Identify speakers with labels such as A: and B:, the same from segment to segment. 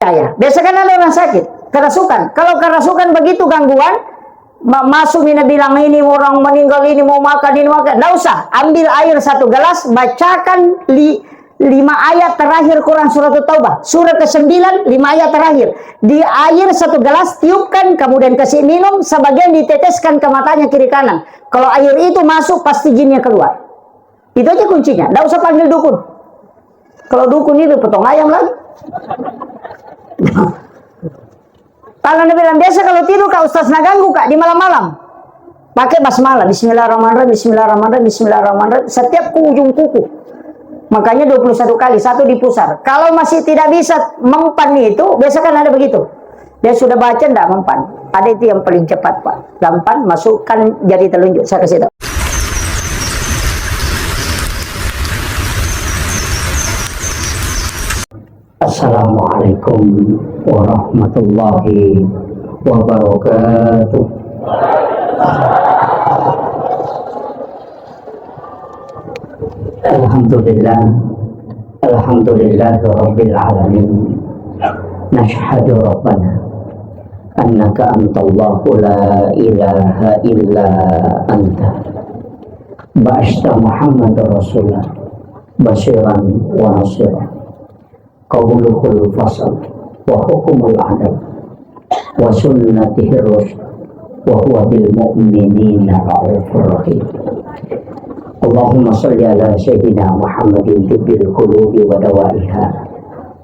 A: percaya. Biasa kan ada orang sakit, kerasukan. Kalau kerasukan begitu gangguan, masuk ini bilang ini orang meninggal, ini mau makan, ini makan. Nggak usah, ambil air 1 gelas, bacakan 5 ayat terakhir Quran surat Taubah. Surat ke-9, 5 ayat terakhir. Di air 1 gelas, tiupkan, kemudian kasih minum, sebagian diteteskan ke matanya kiri kanan. Kalau air itu masuk, pasti jinnya keluar. Itu aja kuncinya, nggak usah panggil dukun. Kalau dukun itu potong ayam lagi. Kalau bilang biasa kalau tidur Kak Ustaz ganggu Kak di malam-malam. Pakai basmalah, bismillahirrahmanirrahim, bismillahirrahmanirrahim, bismillahirrahmanirrahim setiap ujung kuku. Makanya 21 kali, 1 di pusar. Kalau masih tidak bisa mempan itu, biasa kan ada begitu. Dia sudah baca enggak mempan. Ada itu yang paling cepat Pak. Gampang masukkan jari telunjuk. Saya kasih tahu. Assalamualaikum warahmatullahi wabarakatuh. Alhamdulillah, alhamdulillahirabbil alamin. Nashhadu rabbana annaka antallahu la ilaha illa anta. Ba'asta Muhammadar Rasulullah basyiran wa nasiran. Qauluhul fasal wa hukumul adab wa sunnatihir rusyd wa huwa bil mu'minina ra'ufur rahim. Allahumma salli ala sayyidina Muhammadin tibbil qulubi wa dawaiha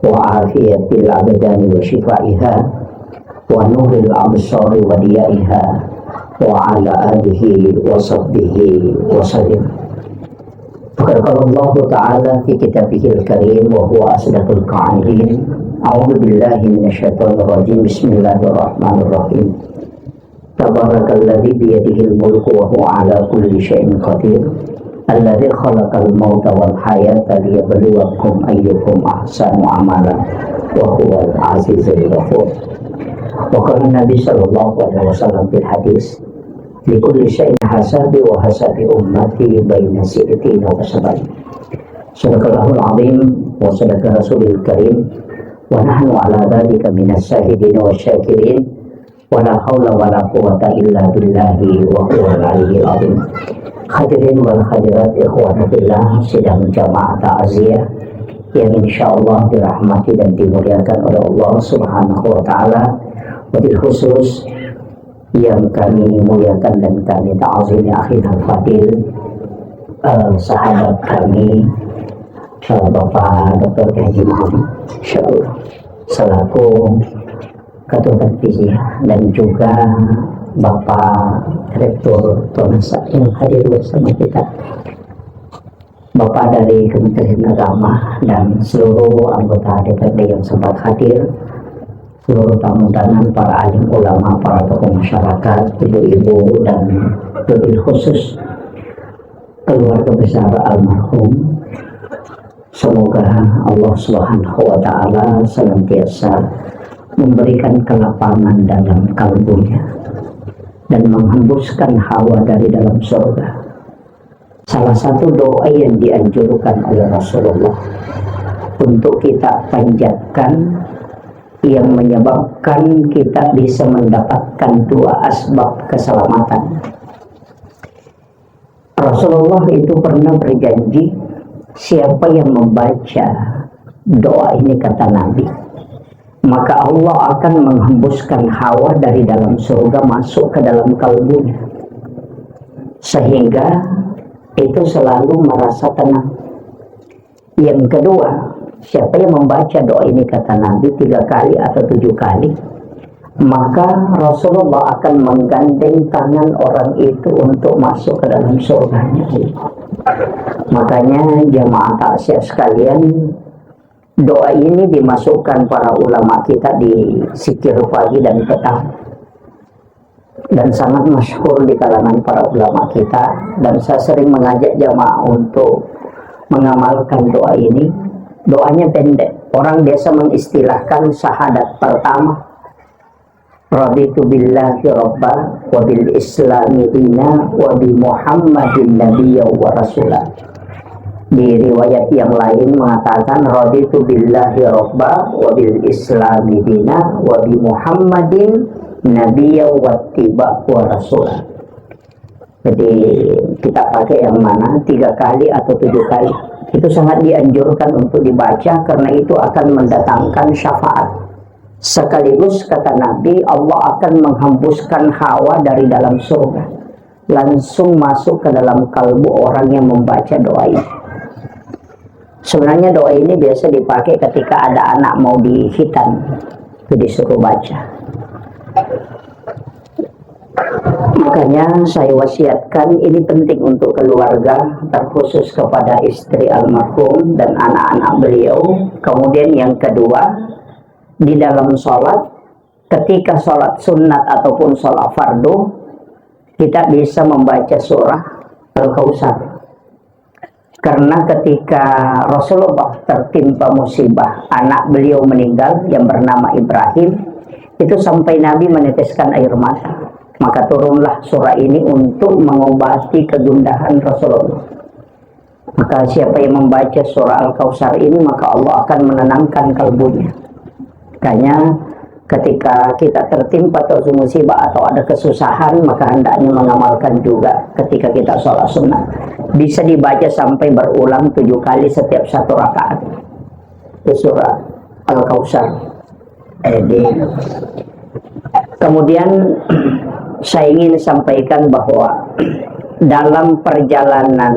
A: wa afiyatil abdani wa shifaiha wa nuril absari wa diyaiha wa ala alihi wa sahbihi wa sallim. Qala Allah Ta'ala fi kitabihil karim wa huwa asdaqul qa'ilin. A'udzu billahi minasyaitonir rajim. Bismillahirrahmanirrahim. Tabarakalladzi biyadihil mulku wa huwa ala kulli syai'in qadir. Alladzi khalaqal mauta wal hayata liyabluwakum ayyukum ahsanu amala wa huwal azizul ghafur. Wa qala Nabi sallallahu alaihi wasallam fil hadis likulli syai'in hasabi wa hasabi ummati baina si'tina wa sabari. Sadaqallahul azim wa sadaqa rasulil karim wa nahnu ala dzalika minas syahidin wa syakirin wa la haula wa la quwwata illa billahi wa huwal aliyyil azim. Hadirin wal hadirat ikhwana fillah, sidang jamaah ta'ziyah yang insyaallah dirahmati dan dimuliakan oleh Allah Subhanahu wa taala. Wabil khusus yang kami muliakan dan kami ta'zimi akhir al-fadil, sahabat kami Bapak Dr. Haji Muhammad insyaallah selaku Ketua Tanfiziyah dan juga Bapak Rektor Tonasa yang hadir bersama kita, Bapak dari Kementerian Agama dan seluruh anggota DPRD yang sempat hadir, seluruh tamu undangan, para alim ulama, para tokoh masyarakat, ibu-ibu, dan lebih khusus keluarga besar almarhum. Semoga Allah Subhanahu wa taala senantiasa memberikan kelapangan dalam kalbunya dan menghembuskan hawa dari dalam surga. Salah satu doa yang dianjurkan oleh Rasulullah untuk kita panjatkan yang menyebabkan kita bisa mendapatkan 2 asbab keselamatan. Rasulullah itu pernah berjanji, siapa yang membaca doa ini, kata Nabi, maka Allah akan menghembuskan hawa dari dalam surga masuk ke dalam kalbunya, sehingga itu selalu merasa tenang. Yang kedua, siapa yang membaca doa ini, kata Nabi, 3 kali atau 7 kali, maka Rasulullah akan menggandeng tangan orang itu untuk masuk ke dalam surganya. Makanya jamaah ta'ziyah sekalian, doa ini dimasukkan para ulama kita di zikir pagi dan petang, dan sangat masyhur di kalangan para ulama kita, dan saya sering mengajak jamaah untuk mengamalkan doa ini. Doanya pendek, orang biasa mengistilahkan syahadat pertama, raditu billahi rabba wa bil islami dina wa bi muhammadin nabiyya wa rasulah. Di riwayat yang lain mengatakan raditu billahi robba wa bil islami dina wa bi muhammadin nabiyya wa tiba wa rasul. Jadi kita pakai yang mana, 3 kali atau 7 kali. Itu sangat dianjurkan untuk dibaca karena itu akan mendatangkan syafaat. Sekaligus kata Nabi, Allah akan menghembuskan hawa dari dalam surga, langsung masuk ke dalam kalbu orang yang membaca doa ini. Sebenarnya doa ini biasa dipakai ketika ada anak mau dihitan, itu disuruh baca. Makanya saya wasiatkan, ini penting untuk keluarga, terkhusus kepada istri almarhum dan anak-anak beliau. Kemudian yang kedua, di dalam sholat, ketika sholat sunat ataupun sholat fardu, kita bisa membaca surah Al-Kautsar. Karena ketika Rasulullah tertimpa musibah, anak beliau meninggal yang bernama Ibrahim, itu sampai Nabi meneteskan air mata. Maka turunlah surah ini untuk mengobati kegundahan Rasulullah. Maka siapa yang membaca surah Al-Kautsar ini, maka Allah akan menenangkan kalbunya. Makanya ketika kita tertimpa atau musibah atau ada kesusahan, maka hendaknya mengamalkan juga ketika kita sholat sunnah. Bisa dibaca sampai berulang 7 kali setiap 1 rakaat. Itu surah Al-Kautsar. Kemudian saya ingin sampaikan bahwa dalam perjalanan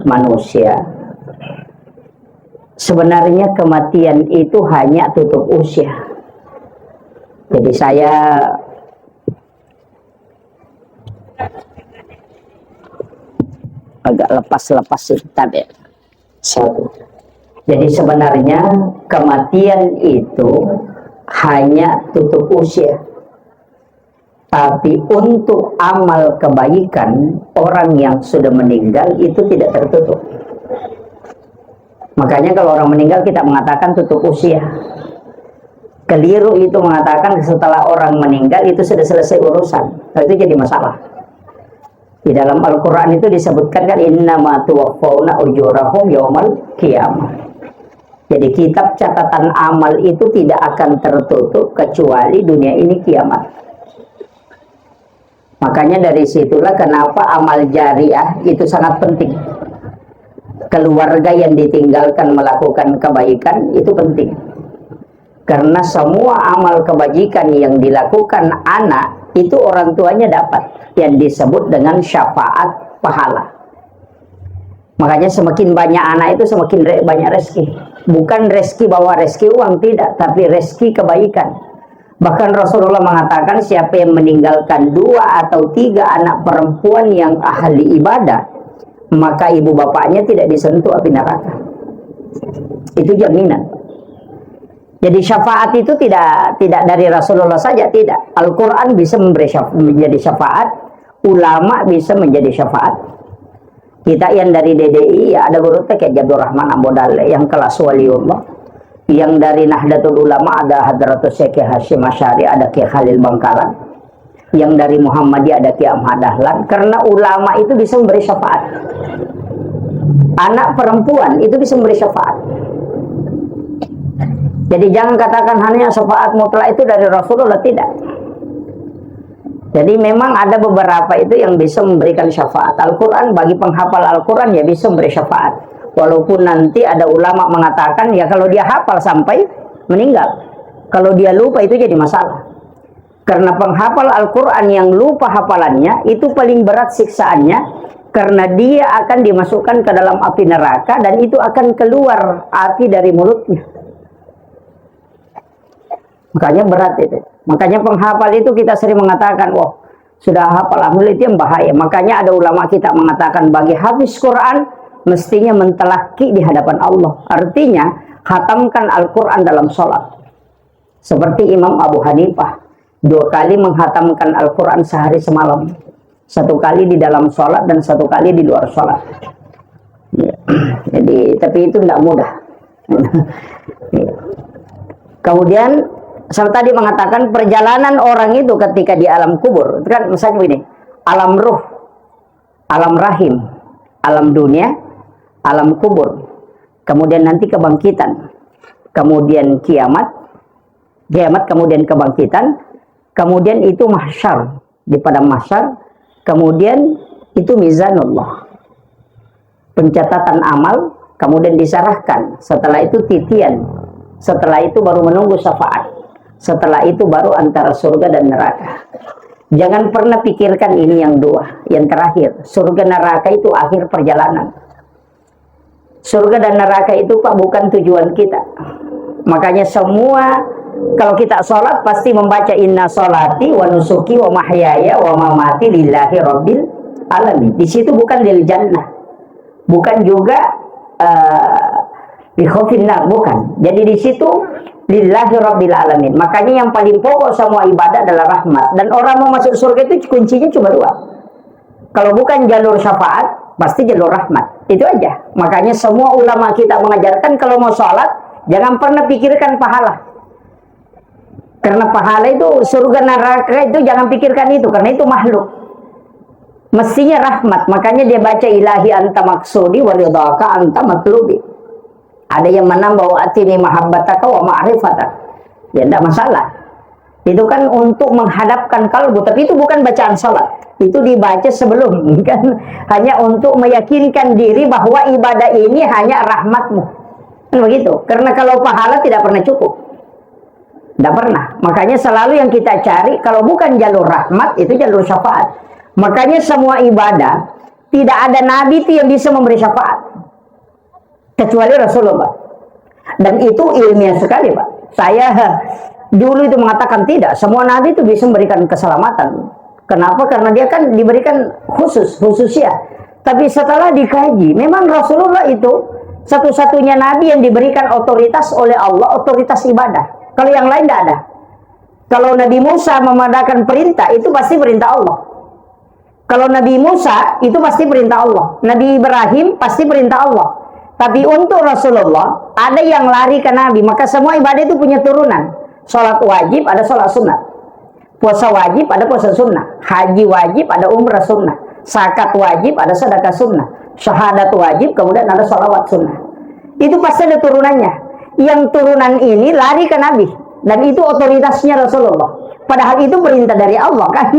A: manusia, sebenarnya kematian itu hanya tutup usia. Jadi saya agak lepas tadi. Jadi sebenarnya kematian itu hanya tutup usia. Tapi untuk amal kebaikan orang yang sudah meninggal itu tidak tertutup. Makanya kalau orang meninggal kita mengatakan tutup usia. Keliru itu mengatakan setelah orang meninggal itu sudah selesai urusan. Nah, itu jadi masalah. Di dalam Al-Quran itu disebutkan kan innama tuwaffawna ujurahum yaumal qiyamah. Jadi kitab catatan amal itu tidak akan tertutup kecuali dunia ini kiamat. Makanya dari situlah kenapa amal jariah itu sangat penting. Keluarga yang ditinggalkan melakukan kebaikan itu penting. Karena semua amal kebajikan yang dilakukan anak itu orang tuanya dapat, yang disebut dengan syafaat pahala. Makanya semakin banyak anak itu semakin banyak rezeki. Bukan rezeki bawa rezeki uang, tidak, tapi rezeki kebaikan. Bahkan Rasulullah mengatakan siapa yang meninggalkan 2 atau 3 anak perempuan yang ahli ibadah, maka ibu bapaknya tidak disentuh api neraka. Itu jaminan. Jadi syafaat itu tidak dari Rasulullah saja, tidak. Al-Quran bisa menjadi syafaat, ulama bisa menjadi syafaat. Kita yang dari DDI ya ada guru kayak Jabdur Rahman Abodale yang kelas waliullah. Yang dari Nahdlatul Ulama ada Hadratus Syekh Hashim Asy'ari, ada Kiai Khalil Bangkalan. Yang dari Muhammadiyah ada Kiai Ahmad Dahlan. Karena ulama itu bisa memberi syafaat. Anak perempuan itu bisa memberi syafaat. Jadi jangan katakan hanya syafaat mutlak itu dari Rasulullah, tidak. Jadi memang ada beberapa itu yang bisa memberikan syafaat. Al-Quran bagi penghafal Al-Quran ya bisa memberi syafaat. Walaupun nanti ada ulama mengatakan ya kalau dia hafal sampai meninggal, kalau dia lupa itu jadi masalah. Karena penghafal Al-Quran yang lupa hafalannya itu paling berat siksaannya, karena dia akan dimasukkan ke dalam api neraka dan itu akan keluar api dari mulutnya. Makanya berat itu. Makanya penghafal itu kita sering mengatakan, wah sudah hafal alhamdulillah, itu yang bahaya. Makanya ada ulama kita mengatakan bagi hafiz Quran mestinya mentelaki di hadapan Allah. Artinya khatamkan Al-Quran dalam sholat. Seperti Imam Abu Hanifah 2 kali menghatamkan Al-Quran sehari semalam. 1 kali di dalam sholat dan 1 kali di luar sholat. Ya. Jadi tapi itu tidak mudah. Ya. Kemudian saya tadi mengatakan perjalanan orang itu ketika di alam kubur, itu kan misalnya begini, alam ruh, alam rahim, alam dunia, alam kubur, kemudian nanti kebangkitan, kemudian kiamat, kemudian kebangkitan, kemudian itu mahsyar, di padang mahsyar, kemudian itu mizanullah, pencatatan amal, kemudian diserahkan, setelah itu titian, setelah itu baru menunggu syafaat, setelah itu baru antara surga dan neraka. Jangan pernah pikirkan ini yang dua, yang terakhir. Surga neraka itu akhir perjalanan. Surga dan neraka itu Pak bukan tujuan kita. Makanya semua kalau kita sholat pasti membaca inna sholati wa nusuki wa mahyaya wa mamati lillahi rabbil alamin. Di situ bukan lil jannah, bukan juga di khofinnar, bukan. Jadi di situ lillahi rabbil alamin. Makanya yang paling pokok semua ibadah adalah rahmat. Dan orang mau masuk surga itu kuncinya cuma dua. Kalau bukan jalur syafaat, pasti jalur rahmat. Itu aja. Makanya semua ulama kita mengajarkan kalau mau sholat, jangan pernah pikirkan pahala. Karena pahala itu, surga neraka itu jangan pikirkan itu. Karena itu makhluk. Mestinya rahmat. Makanya dia baca ilahi anta maksudi wa ridhaka anta matlubi. Ada yang menambah wa atini mahabbataka wa ma'rifatak. Ya tidak masalah. Itu kan untuk menghadapkan kalbu, tapi itu bukan bacaan salat. Itu dibaca sebelum, kan hanya untuk meyakinkan diri bahwa ibadah ini hanya rahmatmu. Kan begitu. Karena kalau pahala tidak pernah cukup. Tidak pernah. Makanya selalu yang kita cari kalau bukan jalur rahmat itu jalur syafaat. Makanya semua ibadah tidak ada nabi itu yang bisa memberi syafaat kecuali Rasulullah. Dan itu ilmiah sekali Pak. Saya dulu itu mengatakan tidak, semua nabi itu bisa memberikan keselamatan. Kenapa? Karena dia kan diberikan khususnya. Tapi setelah dikaji, memang Rasulullah itu satu-satunya nabi yang diberikan otoritas oleh Allah, otoritas ibadah. Kalau yang lain tidak ada. Kalau Nabi Musa memadakan perintah, itu pasti perintah Allah. Kalau Nabi Musa, itu pasti perintah Allah. Nabi Ibrahim, pasti perintah Allah. Tapi untuk Rasulullah, ada yang lari ke Nabi. Maka semua ibadah itu punya turunan. Sholat wajib, ada sholat sunnah. Puasa wajib, ada puasa sunnah. Haji wajib, ada umrah sunnah. Zakat wajib, ada sedekah sunnah. Syahadat wajib, kemudian ada sholawat sunnah. Itu pasti ada turunannya. Yang turunan ini lari ke Nabi. Dan itu otoritasnya Rasulullah. Padahal itu perintah dari Allah kan.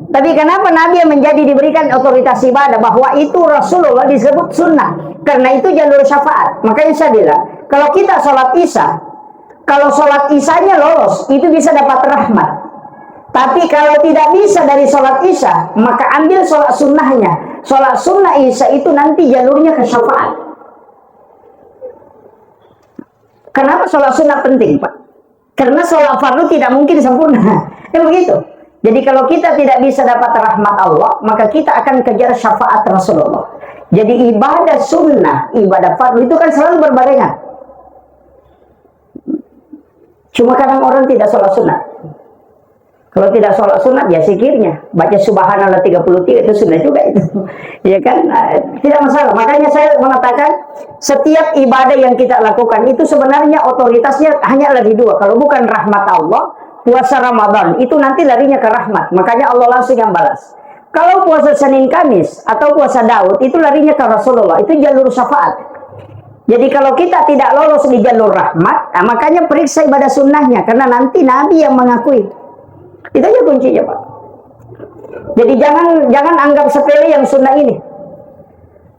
A: Tapi kenapa Nabi yang menjadi diberikan otoritas ibadah, bahwa itu Rasulullah disebut sunnah, karena itu jalur syafaat. Makanya saya bilang, kalau kita sholat isya, kalau sholat isyanya lolos, itu bisa dapat rahmat. Tapi kalau tidak bisa dari sholat isya, maka ambil sholat sunnahnya. Sholat sunnah isya itu nanti jalurnya ke syafaat. Kenapa sholat sunnah penting Pak? Karena sholat fardu tidak mungkin sempurna. Ya begitu. Jadi kalau kita tidak bisa dapat rahmat Allah, maka kita akan kejar syafaat Rasulullah. Jadi ibadah sunnah, ibadah fardu itu kan selalu berbarengan. Cuma kadang orang tidak sholat sunnah. Kalau tidak sholat sunnah, ya zikirnya. Baca subhanallah 33 itu sunnah juga itu. Ya kan? Tidak masalah. Makanya saya mengatakan, setiap ibadah yang kita lakukan itu sebenarnya otoritasnya hanya ada di dua. Kalau bukan rahmat Allah, puasa Ramadan itu nanti larinya ke rahmat. Makanya Allah langsung yang balas. Kalau puasa Senin Kamis atau puasa Daud itu larinya ke Rasulullah. Itu jalur syafaat. Jadi kalau kita tidak lolos di jalur rahmat, nah makanya periksa ibadah sunnahnya. Karena nanti Nabi yang mengakui. Itu aja kuncinya Pak. Jadi jangan anggap sepele yang sunnah ini.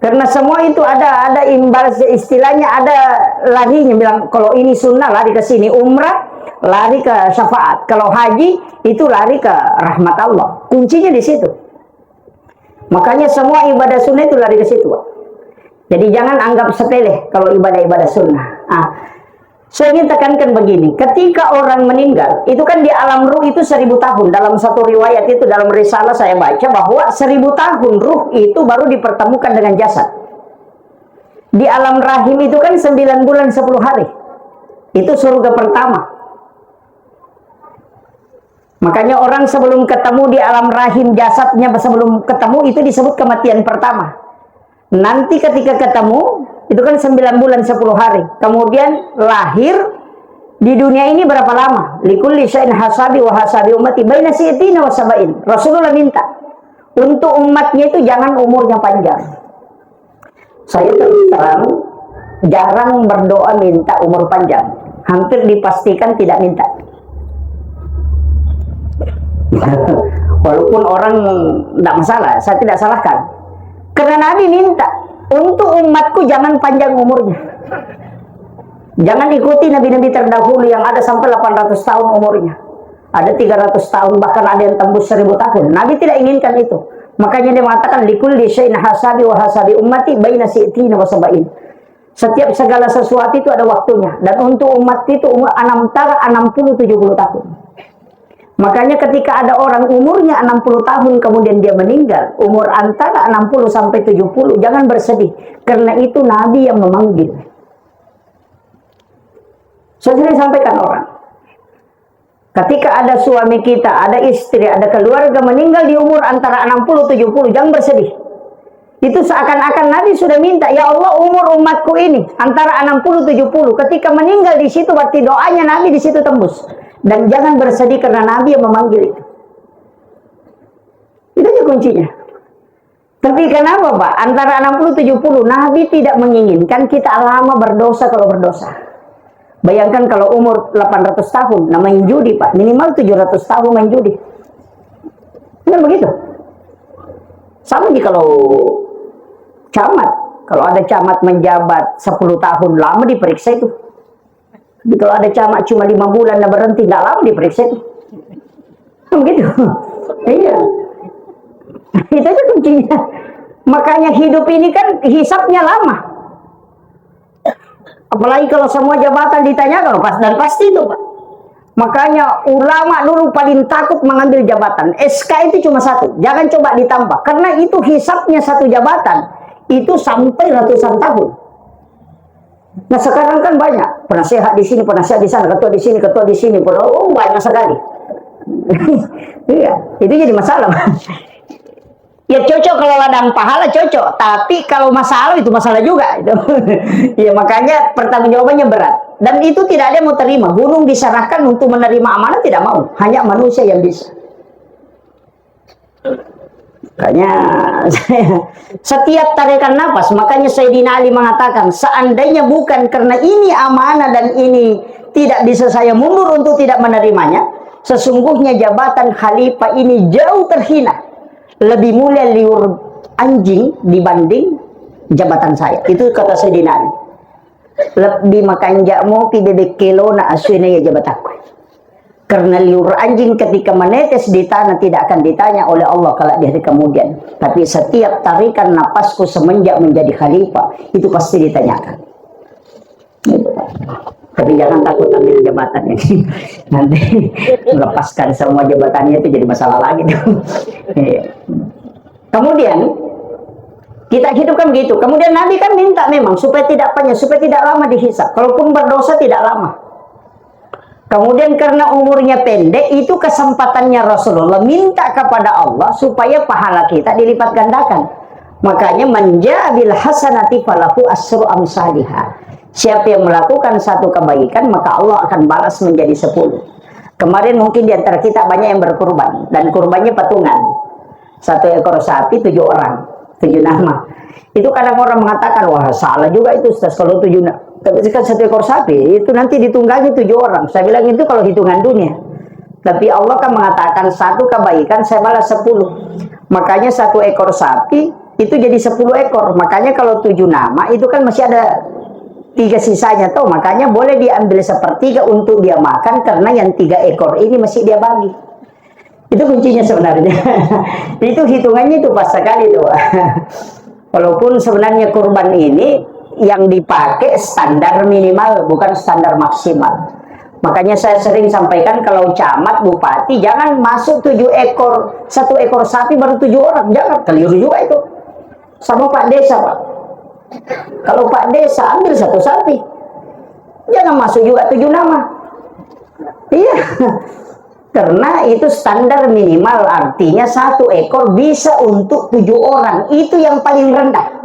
A: Karena semua itu ada imbal, istilahnya ada larinya. Bilang kalau ini sunnah lari ke sini, umrah lari ke syafaat. Kalau haji itu lari ke rahmat Allah. Kuncinya di situ. Makanya semua ibadah sunnah itu lari ke situ, Pak. Jadi jangan anggap sepele kalau ibadah-ibadah sunnah. Saya ingin tekankan begini, ketika orang meninggal, itu kan di alam ruh itu 1000 tahun. Dalam satu riwayat itu, dalam risalah saya baca bahwa 1000 tahun ruh itu baru dipertemukan dengan jasad. Di alam rahim itu kan 9 bulan 10 hari. Itu surga pertama. Makanya orang sebelum ketemu di alam rahim jasadnya, sebelum ketemu itu disebut kematian pertama. Nanti ketika ketemu, itu kan 9 bulan 10 hari. Kemudian lahir di dunia ini berapa lama? Likulli syai'in hasabi wa hasabi ummati baina si'tina wa sab'in. Rasulullah minta untuk umatnya itu jangan umurnya panjang. Saya terus terang jarang berdoa minta umur panjang, hampir dipastikan tidak minta. Walaupun orang tidak masalah, saya tidak salahkan. Karena Nabi minta, untuk umatku jangan panjang umurnya. Jangan ikuti nabi-nabi terdahulu yang ada sampai 800 tahun umurnya. Ada 300 tahun, bahkan ada yang tembus 1000 tahun. Nabi tidak inginkan itu. Makanya dia mengatakan, likulli syai'in hasabi wa hasabi ummati baina si'tina wa sab'in. Setiap segala sesuatu itu ada waktunya. Dan untuk umat itu antara 60-70 tahun. Makanya ketika ada orang umurnya 60 tahun kemudian dia meninggal, umur antara 60 sampai 70, jangan bersedih. Karena itu Nabi yang memanggil. Saya sering sampaikan orang, ketika ada suami kita, ada istri, ada keluarga meninggal di umur antara 60-70, jangan bersedih. Itu seakan-akan Nabi sudah minta, ya Allah umur umatku ini antara 60-70, ketika meninggal di situ berarti doanya Nabi di situ tembus. Dan jangan bersedih karena Nabi yang memanggil itu. Itu aja kuncinya. Tapi kenapa Pak? Antara 60-70, Nabi tidak menginginkan kita lama berdosa kalau berdosa. Bayangkan kalau umur 800 tahun, nah main judi Pak, minimal 700 tahun main judi. Kan begitu? Sama nih kalau camat. Kalau ada camat menjabat 10 tahun, lama diperiksa itu. Jadi kalau ada camat cuma 5 bulan dan berhenti, nggak lama diperiksa itu. Begitu. Iya. Itu aja kuncinya. Makanya hidup ini kan hisapnya lama. Apalagi kalau semua jabatan ditanyakan, dan pasti itu Pak. Makanya ulama dulu paling takut mengambil jabatan. SK itu cuma satu, jangan coba ditambah. Karena itu hisapnya satu jabatan, itu sampai ratusan tahun. Nah sekarang kan banyak, penasehat di sini, penasehat di sana, ketua di sini, oh banyak sekali. Iya, itu jadi masalah. Ya cocok kalau ladang pahala cocok, tapi kalau masalah itu masalah juga. Ya makanya pertanggungjawabannya berat. Dan itu tidak ada yang mau terima. Gunung diserahkan untuk menerima amanah tidak mau, hanya manusia yang bisa. Makanya setiap tarikan nafas, makanya Sayyidina Ali mengatakan, seandainya bukan karena ini amanah dan ini tidak bisa saya mundur untuk tidak menerimanya, sesungguhnya jabatan khalifah ini jauh terhina, lebih mulia liur anjing dibanding jabatan saya. Itu kata Sayyidina Ali. Lebih makan jakmu pi bebek kilo na aswina ya jabatanku. Karena liur anjing ketika menetes di tanah tidak akan ditanya oleh Allah kalau di hari kemudian. Tapi setiap tarikan napasku semenjak menjadi khalifah, itu pasti ditanyakan. Tapi jangan takut ambil jabatan ini. Nanti melepaskan semua jabatannya itu jadi masalah lagi. Kemudian, kita hidupkan begitu. Kemudian Nabi kan minta memang supaya tidak panjang, supaya tidak lama dihisab. Kalaupun berdosa tidak lama. Kemudian karena umurnya pendek, itu kesempatannya Rasulullah minta kepada Allah supaya pahala kita dilipat gandakan. Makanya menjabil hasanati falahu asru amsalihha. Siapa yang melakukan satu kebaikan, maka Allah akan balas menjadi 10. Kemarin mungkin di antara kita banyak yang berkurban, dan kurbannya patungan. 1 ekor sapi 7 orang, 7 nama. Itu kadang orang mengatakan, wah salah juga itu Ustaz kalau 7 nama. Tapi kan 1 ekor sapi itu nanti ditunggangi 7 orang. Saya bilang itu kalau hitungan dunia. Tapi Allah kan mengatakan satu kebaikan saya balas 10. Makanya 1 ekor sapi itu jadi 10 ekor. Makanya kalau 7 nama itu kan masih ada 3 sisanya tuh. Makanya boleh diambil 1/3 untuk dia makan, karena yang 3 ekor ini masih dia bagi. Itu kuncinya sebenarnya. Itu hitungannya itu pas sekali tuh. Walaupun sebenarnya kurban ini yang dipakai standar minimal, bukan standar maksimal. Makanya saya sering sampaikan kalau camat, bupati, jangan masuk 7 ekor, 1 ekor sapi baru 7 orang. Jangan, keliru juga itu. Sama Pak Desa, Pak. Kalau Pak Desa ambil 1 sapi, jangan masuk juga 7 nama. Iya. Karena itu standar minimal, artinya 1 ekor bisa untuk 7 orang. Itu yang paling rendah.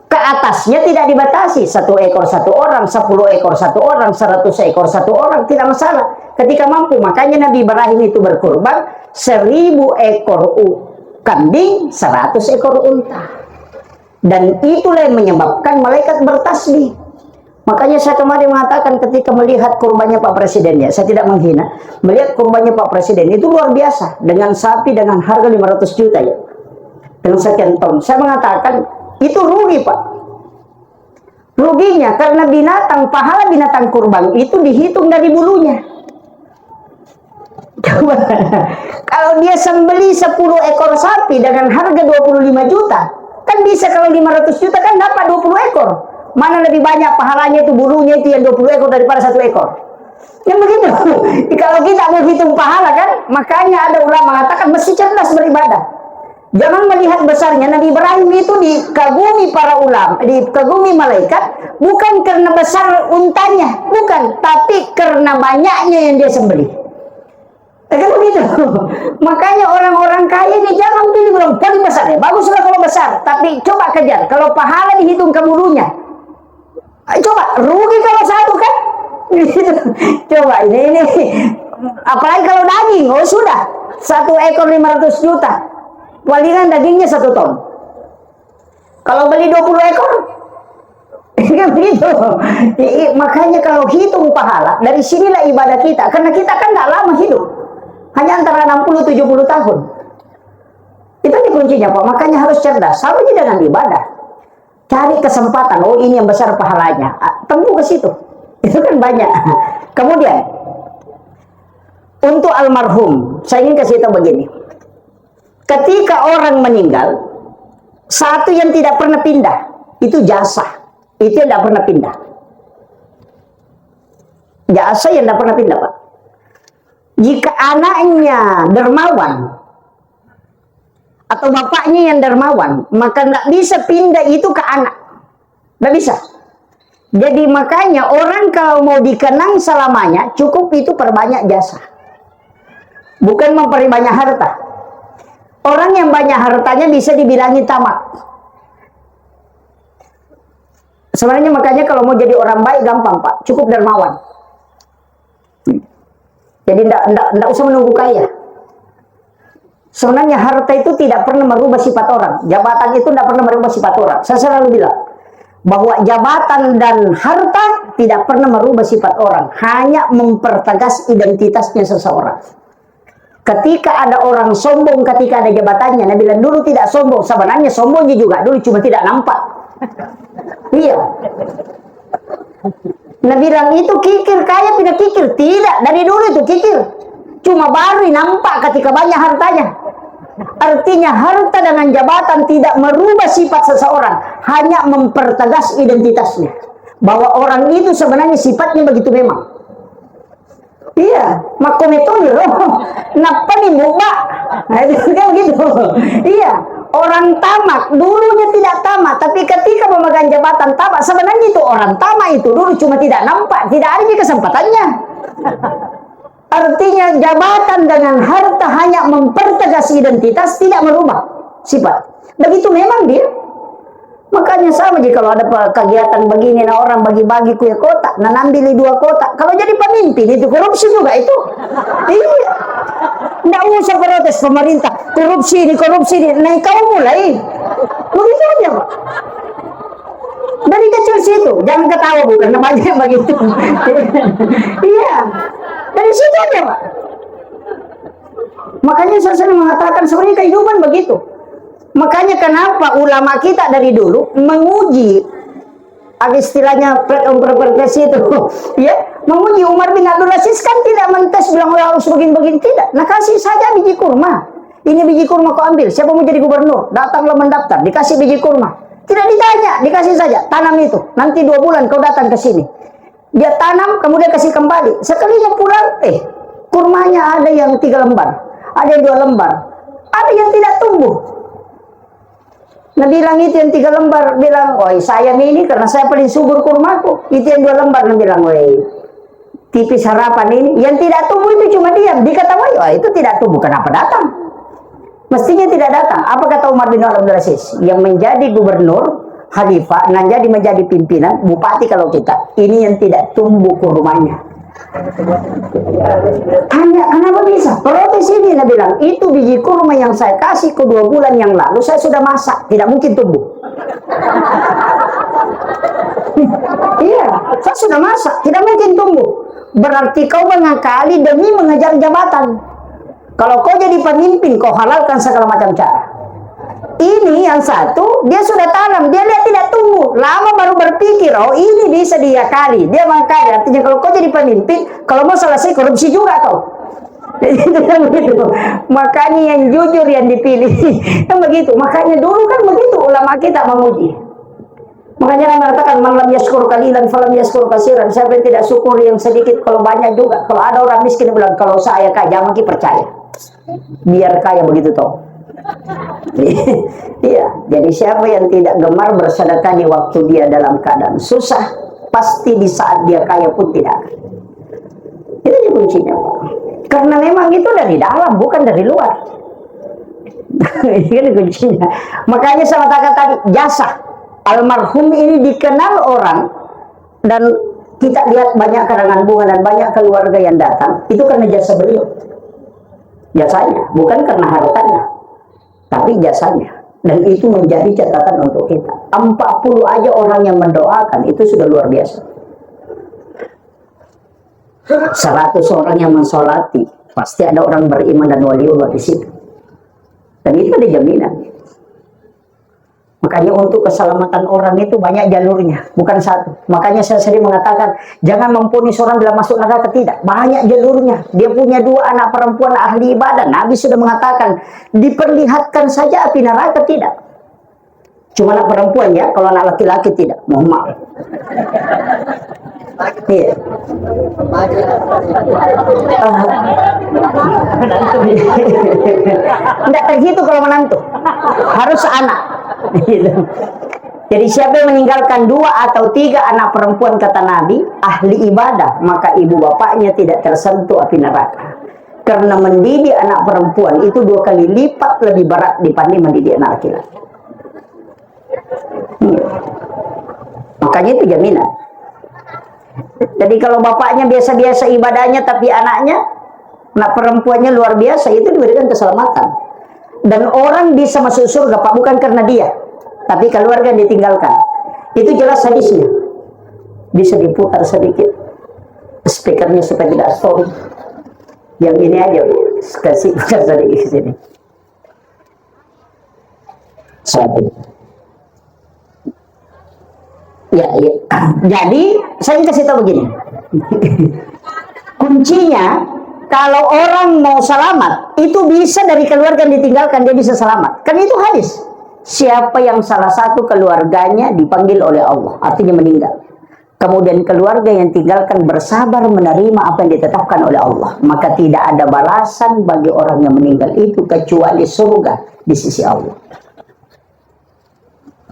A: Ke atasnya tidak dibatasi, 1 ekor 1 orang, 10 ekor 1 orang, 100 ekor 1 orang, tidak masalah ketika mampu. Makanya Nabi Ibrahim itu berkurban 1000 ekor kambing, 100 ekor unta. Dan itulah yang menyebabkan malaikat bertasbih. Makanya saya kemarin mengatakan ketika melihat kurbannya Pak Presiden, ya, saya tidak menghina, melihat kurbannya Pak Presiden itu luar biasa, dengan sapi dengan harga 500 juta ya, dengan sekian ton. Saya mengatakan itu rugi Pak. Ruginya karena pahala binatang kurban itu dihitung dari bulunya. Coba, kalau dia sembeli 10 ekor sapi dengan harga 25 juta, kan bisa kalau 500 juta kan dapat 20 ekor. Mana lebih banyak pahalanya itu bulunya itu yang 20 ekor daripada 1 ekor. Yang begitu. Kalau kita mau hitung pahala kan, makanya ada ulama mengatakan mesti cerdas beribadah. Jangan melihat besarnya. Nabi Ibrahim itu dikagumi para ulama, dikagumi malaikat, bukan karena besar untanya, bukan, tapi karena banyaknya yang dia sembelih. Kan begitu. Makanya orang-orang kaya ini jangan pilih bilang paling besar ya. Baguslah kalau besar, tapi coba kejar. Kalau pahala dihitung ke bulunya, coba rugi kalau satu kan. Coba ini. Apalagi kalau daging, oh sudah 1 ekor 500 juta. Palingan dagingnya 1 ton. Kalau beli 20 ekor, kan begitu. Makanya kalau hitung pahala, dari sinilah ibadah kita. Karena kita kan nggak lama hidup, hanya antara 60-70 tahun. Itu kuncinya Pak. Makanya harus cerdas. Sama aja dengan ibadah. Cari kesempatan. Oh ini yang besar pahalanya. Temu ke situ. Itu kan banyak. Kemudian untuk almarhum, saya ingin kasih tahu begini. Ketika orang meninggal, satu yang tidak pernah pindah, itu jasa. Itu yang tidak pernah pindah. Jasa yang tidak pernah pindah, Pak. Jika anaknya dermawan, atau bapaknya yang dermawan, maka nggak bisa pindah itu ke anak. Nggak bisa. Jadi makanya orang kalau mau dikenang selamanya, cukup itu perbanyak jasa. Bukan memperbanyak harta. Orang yang banyak hartanya bisa dibilangi tamak. Sebenarnya makanya kalau mau jadi orang baik gampang Pak, cukup dermawan. Jadi tidak usah menunggu kaya. Sebenarnya harta itu tidak pernah merubah sifat orang. Jabatan itu tidak pernah merubah sifat orang. Saya selalu bilang bahwa jabatan dan harta tidak pernah merubah sifat orang, hanya mempertegas identitasnya seseorang. Ketika ada orang sombong ketika ada jabatannya, Nabi bilang dulu tidak sombong, sebenarnya sombongnya juga dulu cuma tidak nampak. Iya. Nabi bilang itu kikir, kaya tidak kikir, tidak, dari dulu itu kikir, cuma baru nampak ketika banyak hartanya. Artinya harta dengan jabatan tidak merubah sifat seseorang, hanya mempertegas identitasnya, bahwa orang itu sebenarnya sifatnya begitu memang. Iya, makom itu loh. Napa nih mbak? Nah itu kan begitu. Iya, orang tamak dulunya tidak tamak, tapi ketika memegang jabatan tamak, sebenarnya itu orang tamak itu dulu cuma tidak nampak, tidak ada kesempatannya. Artinya jabatan dengan harta hanya mempertegas identitas, tidak merubah sifat. Begitu memang dia. Makanya sama jika kalau ada kegiatan begini, nah orang bagi-bagi kue kotak, nah ambil 2 kotak. Kalau jadi pemimpin itu korupsi juga itu. Iya. Nggak usah protes pemerintah, korupsi ini, nah kau mulai. Begitu aja Pak. Dari kecil situ, jangan ketawa bukan, namanya begitu. Iya. Dari situ aja Pak. Makanya saya sering mengatakan sebenarnya kehidupan begitu. Makanya kenapa ulama kita dari dulu menguji, ada istilahnya preferensi itu, ya, menguji Umar bin Abdul Aziz kan tidak mentes bilang harus begini-begini, tidak. Nah kasih saja biji kurma, ini biji kurma kau ambil, siapa mau jadi gubernur, datanglah mendaftar, dikasih biji kurma, tidak ditanya, dikasih saja, tanam itu, nanti 2 bulan kau datang ke sini, dia tanam, kemudian kasih kembali, sekalinya pulang, kurmanya ada yang 3 lembar, ada yang 2 lembar, ada yang tidak tumbuh. Nah bilang itu yang 3 lembar, bilang, oi sayang ini karena saya paling subur kurmaku. Itu yang 2 lembar, nah bilang, oi tipis harapan ini. Yang tidak tumbuh itu cuma diam. Dikatakan, wah itu tidak tumbuh, kenapa datang? Mestinya tidak datang. Apa kata Umar bin Abdul Aziz? Yang menjadi gubernur, khalifah, menjadi pimpinan, bupati kalau kita, ini yang tidak tumbuh kurmanya. Tanya, kenapa bisa? Protes ini, Palestina bilang, itu biji kurma yang saya kasih ke 2 bulan yang lalu, saya sudah masak, tidak mungkin tumbuh. Iya, saya sudah masak, tidak mungkin tumbuh. Berarti kau mengakali demi mengejar jabatan. Kalau kau jadi pemimpin, kau halalkan segala macam cara. Ini yang satu, dia sudah tanam, dia lihat tidak tumbuh. Lama baru berpikir, oh ini bisa diakali. Dia mengakali, artinya kalau kau jadi pemimpin, kalau mau selesai korupsi juga kau. Begitu. Makanya yang jujur yang dipilih. Kan begitu. Makanya dulu kan begitu ulama kita memuji. Makanya orang mengatakan man lam yashkur qalilan falam yashkur katsiran. Siapa yang tidak syukur yang sedikit, kalau banyak juga. Kalau ada orang miskin bilang kalau saya kaya, jangan percaya. Biar kaya begitu toh. Iya, jadi siapa yang tidak gemar bersedekah di waktu dia dalam keadaan susah, pasti di saat dia kaya pun tidak. Itu kuncinya, Pak. Karena memang itu dari dalam, bukan dari luar. Ini kuncinya. Makanya saya katakan tadi, jasa almarhum ini dikenal orang, dan kita lihat banyak karangan bunga dan banyak keluarga yang datang, itu karena jasa beliau. Jasanya, bukan karena hartanya, tapi jasanya. Dan itu menjadi catatan untuk kita. 40 aja orang yang mendoakan, itu sudah luar biasa. 100 orang yang mensolati, pasti ada orang beriman dan waliullah di situ. Dan itu ada jaminan. Makanya untuk keselamatan orang itu banyak jalurnya, bukan satu. Makanya saya sering mengatakan, jangan memponis orang dalam masuk neraka, tidak. Banyak jalurnya. Dia punya 2 anak perempuan ahli ibadah. Nabi sudah mengatakan, diperlihatkan saja api neraka, tidak. Cuma anak perempuan ya, kalau anak laki-laki tidak. Mohon maaf. Iya. Tidak terhitung kalau menantu, harus anak. Jadi siapa yang meninggalkan 2 atau 3 anak perempuan, kata Nabi, ahli ibadah, maka ibu bapaknya tidak tersentuh api neraka. Karena mendidik anak perempuan itu 2 kali lipat lebih berat dibanding mendidik anak laki-laki. Makanya itu jaminan. Jadi kalau bapaknya biasa-biasa ibadahnya, tapi anaknya, anak perempuannya luar biasa, itu diberikan keselamatan. Dan orang bisa masuk surga, Pak, bukan karena dia, tapi keluarga yang ditinggalkan. Itu jelas hadisnya. Bisa diputar sedikit speakernya supaya tidak story. Yang ini aja, kasih putar sedikit ke sini. Satu. Ya. Jadi saya kasih tahu begini. Kuncinya, kalau orang mau selamat, itu bisa dari keluarga yang ditinggalkan, dia bisa selamat. Kan itu hadis. Siapa yang salah satu keluarganya dipanggil oleh Allah, artinya meninggal. Kemudian keluarga yang tinggalkan bersabar menerima apa yang ditetapkan oleh Allah, maka tidak ada balasan bagi orang yang meninggal itu kecuali surga di sisi Allah.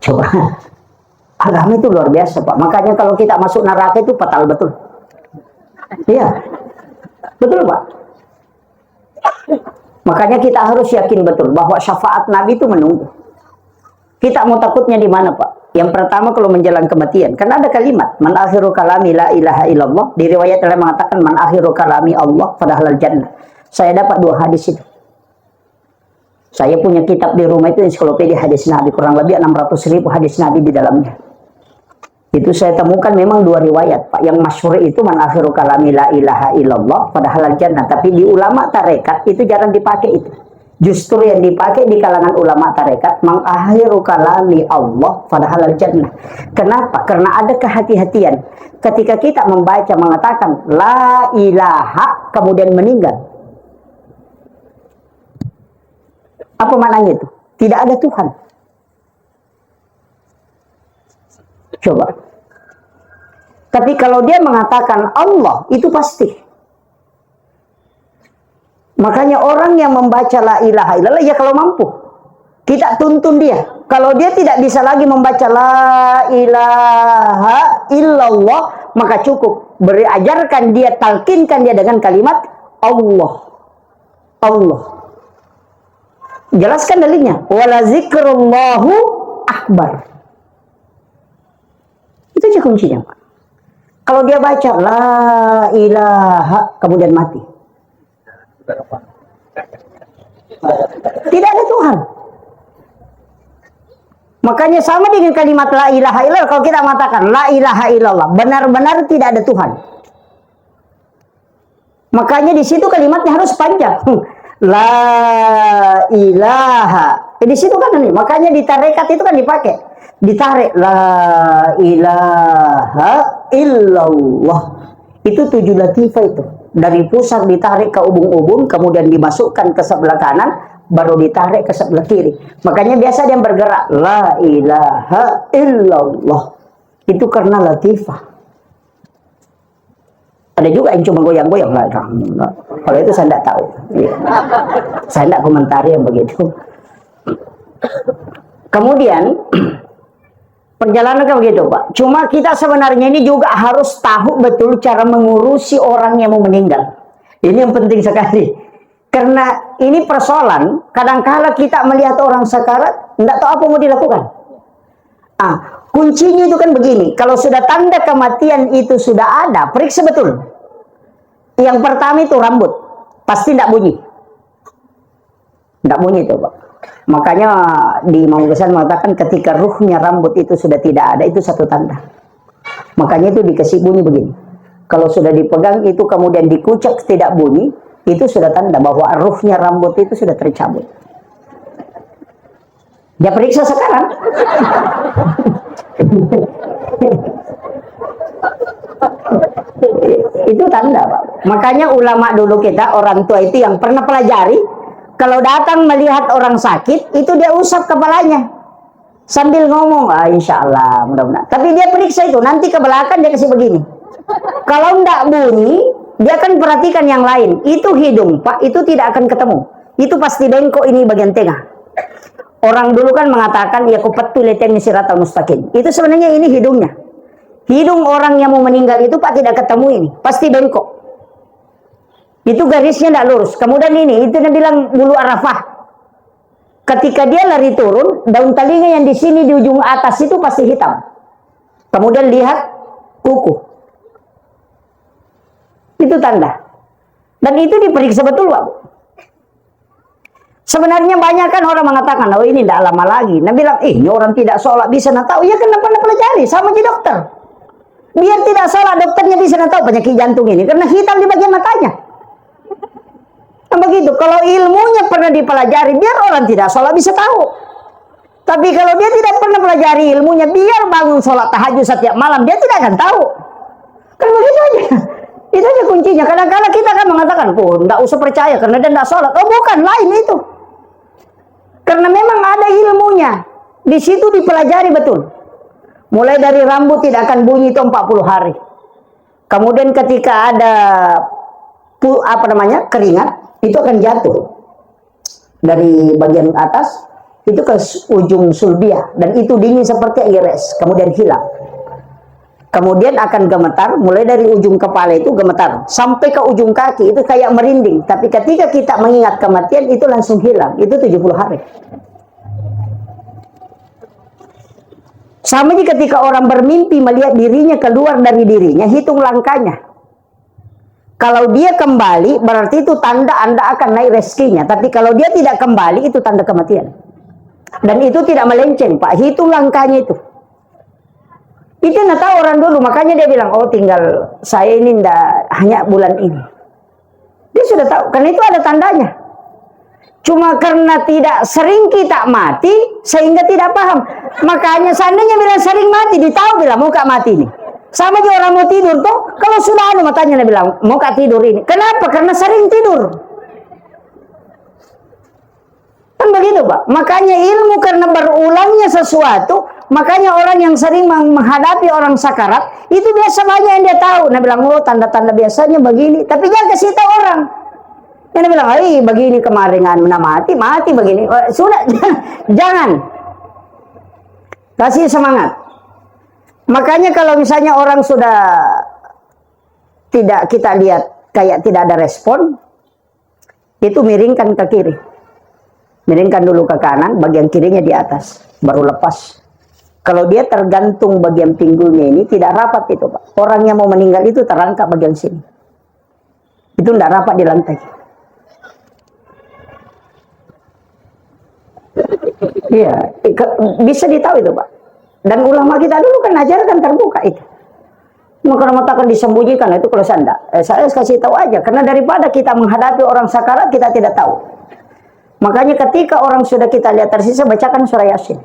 A: Coba. Agama itu luar biasa, Pak. Makanya kalau kita masuk neraka itu fatal betul. Iya. Betul, Pak. Makanya kita harus yakin betul bahwa syafaat Nabi itu menunggu. Kita mau takutnya di mana, Pak? Yang pertama kalau menjelang kematian. Karena ada kalimat, man akhiru kalami la ilaha illallah. Di riwayat telah mengatakan, man akhiru kalami Allah padahal jannah. Saya dapat 2 hadis itu. Saya punya kitab di rumah itu, ensiklopedia hadis Nabi. Kurang lebih 600.000 hadis Nabi di dalamnya. Itu saya temukan memang 2 riwayat, Pak. Yang masyhur itu man akhiru kalami la ilaha illallah padahal jannah. Tapi di ulama tarekat itu jarang dipakai itu. Justru yang dipakai di kalangan ulama tarekat, man akhiru kalami Allah padahal jannah. Kenapa? Karena ada kehati-hatian. Ketika kita membaca mengatakan la ilaha kemudian meninggal. Apa maknanya itu? Tidak ada Tuhan. Coba. Tapi kalau dia mengatakan Allah, itu pasti. Makanya orang yang membaca la ilaha illallah, ya kalau mampu, kita tuntun dia. Kalau dia tidak bisa lagi membaca la ilaha illallah, maka cukup. Berajarkan dia, talkinkan dia dengan kalimat Allah. Allah. Jelaskan dalilnya. Wala zikrullahu akbar. Itu aja kuncinya, Pak. Kalau dia baca la ilaha kemudian mati. Tidak ada Tuhan. Makanya sama dengan kalimat la ilaha illallah. Kalau kita mengatakan la ilaha illallah, benar-benar tidak ada Tuhan. Makanya di situ kalimatnya harus panjang. La ilaha. Di situ kan ini. Makanya di tarekat itu kan dipakai. Ditarik la ilaha illallah. Itu 7 latifah itu. Dari pusat ditarik ke ubun-ubun, kemudian dimasukkan ke sebelah kanan, baru ditarik ke sebelah kiri. Makanya biasa dia bergerak la ilaha illallah. Itu karena latifah. Ada juga yang cuma goyang-goyang. Kalau itu saya tidak tahu. Saya tidak komentari yang begitu. Kemudian perjalanan kan begitu, Pak. Cuma kita sebenarnya ini juga harus tahu betul cara mengurusi orang yang mau meninggal. Ini yang penting sekali. Karena ini persoalan, kadang-kala kita melihat orang sakarat, tidak tahu apa mau dilakukan. Kuncinya itu kan begini, kalau sudah tanda kematian itu sudah ada, periksa betul. Yang pertama itu rambut, pasti tidak bunyi. Tidak bunyi itu, Pak. Makanya di Imam Ghazali mengatakan ketika ruhnya rambut itu sudah tidak ada, itu satu tanda. Makanya itu dikasih bunyi begini. Kalau sudah dipegang itu kemudian dikucak tidak bunyi, itu sudah tanda bahwa ruhnya rambut itu sudah tercabut. Dia periksa sekarang. Itu tanda, Pak. Makanya ulama dulu kita, orang tua itu yang pernah pelajari, kalau datang melihat orang sakit, itu dia usap kepalanya. Sambil ngomong, insya Allah, mudah-mudahan. Tapi dia periksa itu, nanti ke belakang dia kasih begini. Kalau enggak bunyi, dia akan perhatikan yang lain. Itu hidung, Pak, itu tidak akan ketemu. Itu pasti bengkok ini bagian tengah. Orang dulu kan mengatakan, ya kupetu leteni siratal mustaqim. Itu sebenarnya ini hidungnya. Hidung orang yang mau meninggal itu, Pak, tidak ketemu ini. Pasti bengkok. Itu garisnya tidak lurus. Kemudian ini, itu dia bilang bulu arafah. Ketika dia lari turun, daun telinga yang di sini di ujung atas itu pasti hitam. Kemudian lihat kuku. Itu tanda. Dan itu diperiksa betul, Pak. Sebenarnya banyak kan orang mengatakan, oh ini tidak lama lagi. Nah bilang, ini orang tidak sholat bisa tahu. Ya kenapa anda pelajari? Sama aja dokter. Biar tidak sholat, dokternya bisa tahu penyakit jantung ini. Karena hitam di bagian matanya. Nah begitu, kalau ilmunya pernah dipelajari, biar orang tidak sholat bisa tahu. Tapi kalau dia tidak pernah pelajari ilmunya, biar bangun sholat tahajud setiap malam, dia tidak akan tahu. Kan begitu aja. Itu aja kuncinya. Kadang-kadang kita kan mengatakan, oh tidak usah percaya karena dia tidak sholat. Oh bukan, lain itu. Karena memang ada ilmunya. Di situ dipelajari betul. Mulai dari rambut tidak akan bunyi itu 40 hari. Kemudian ketika ada keringat, itu akan jatuh dari bagian atas itu ke ujung sulbiah dan itu dingin seperti air es. Kemudian hilang. Kemudian akan gemetar, mulai dari ujung kepala itu gemetar sampai ke ujung kaki itu kayak merinding. Tapi ketika kita mengingat kematian itu langsung hilang. Itu 70 hari. Sama juga ketika orang bermimpi melihat dirinya keluar dari dirinya, hitung langkahnya. Kalau dia kembali berarti itu tanda Anda akan naik rezekinya. Tapi kalau dia tidak kembali itu tanda kematian. Dan itu tidak melenceng, Pak. Hitung langkahnya itu. Itu nggak tahu orang dulu, makanya dia bilang, oh tinggal saya ini ndak hanya bulan ini. Dia sudah tahu, karena itu ada tandanya. Cuma karena tidak sering kita mati, sehingga tidak paham. Makanya seandainya bilang sering mati, ditahu bilang mau kak mati ini. Sama juga orang mau tidur tuh, kalau sudah ada matanya dia bilang mau kak tidur ini. Kenapa? Karena sering tidur. Kan begitu, Pak. Makanya ilmu karena berulangnya sesuatu. Makanya orang yang sering menghadapi orang sakarat itu biasa banyak yang dia tahu. Nah bilang, oh tanda-tanda biasanya begini. Tapi jangan kasih tahu orang. Dia bilang, begini kemarin mati begini. Sudah, jangan. Kasih semangat. Makanya kalau misalnya orang sudah tidak kita lihat kayak tidak ada respon, itu miringkan ke kiri. Miringkan dulu ke kanan, bagian kirinya di atas, baru lepas. Kalau dia tergantung bagian pinggulnya ini tidak rapat itu, Pak. Orang yang mau meninggal itu terangkat bagian sini. Itu tidak rapat di lantai. Iya, bisa ditahu itu Pak. Dan ulama kita dulu kan ajarkan terbuka itu. Maka mengatakan disembunyikan itu kalau saya kasih tahu aja, karena daripada kita menghadapi orang sakarat kita tidak tahu. Makanya ketika orang sudah kita lihat tersisa, bacakan surah Yasin.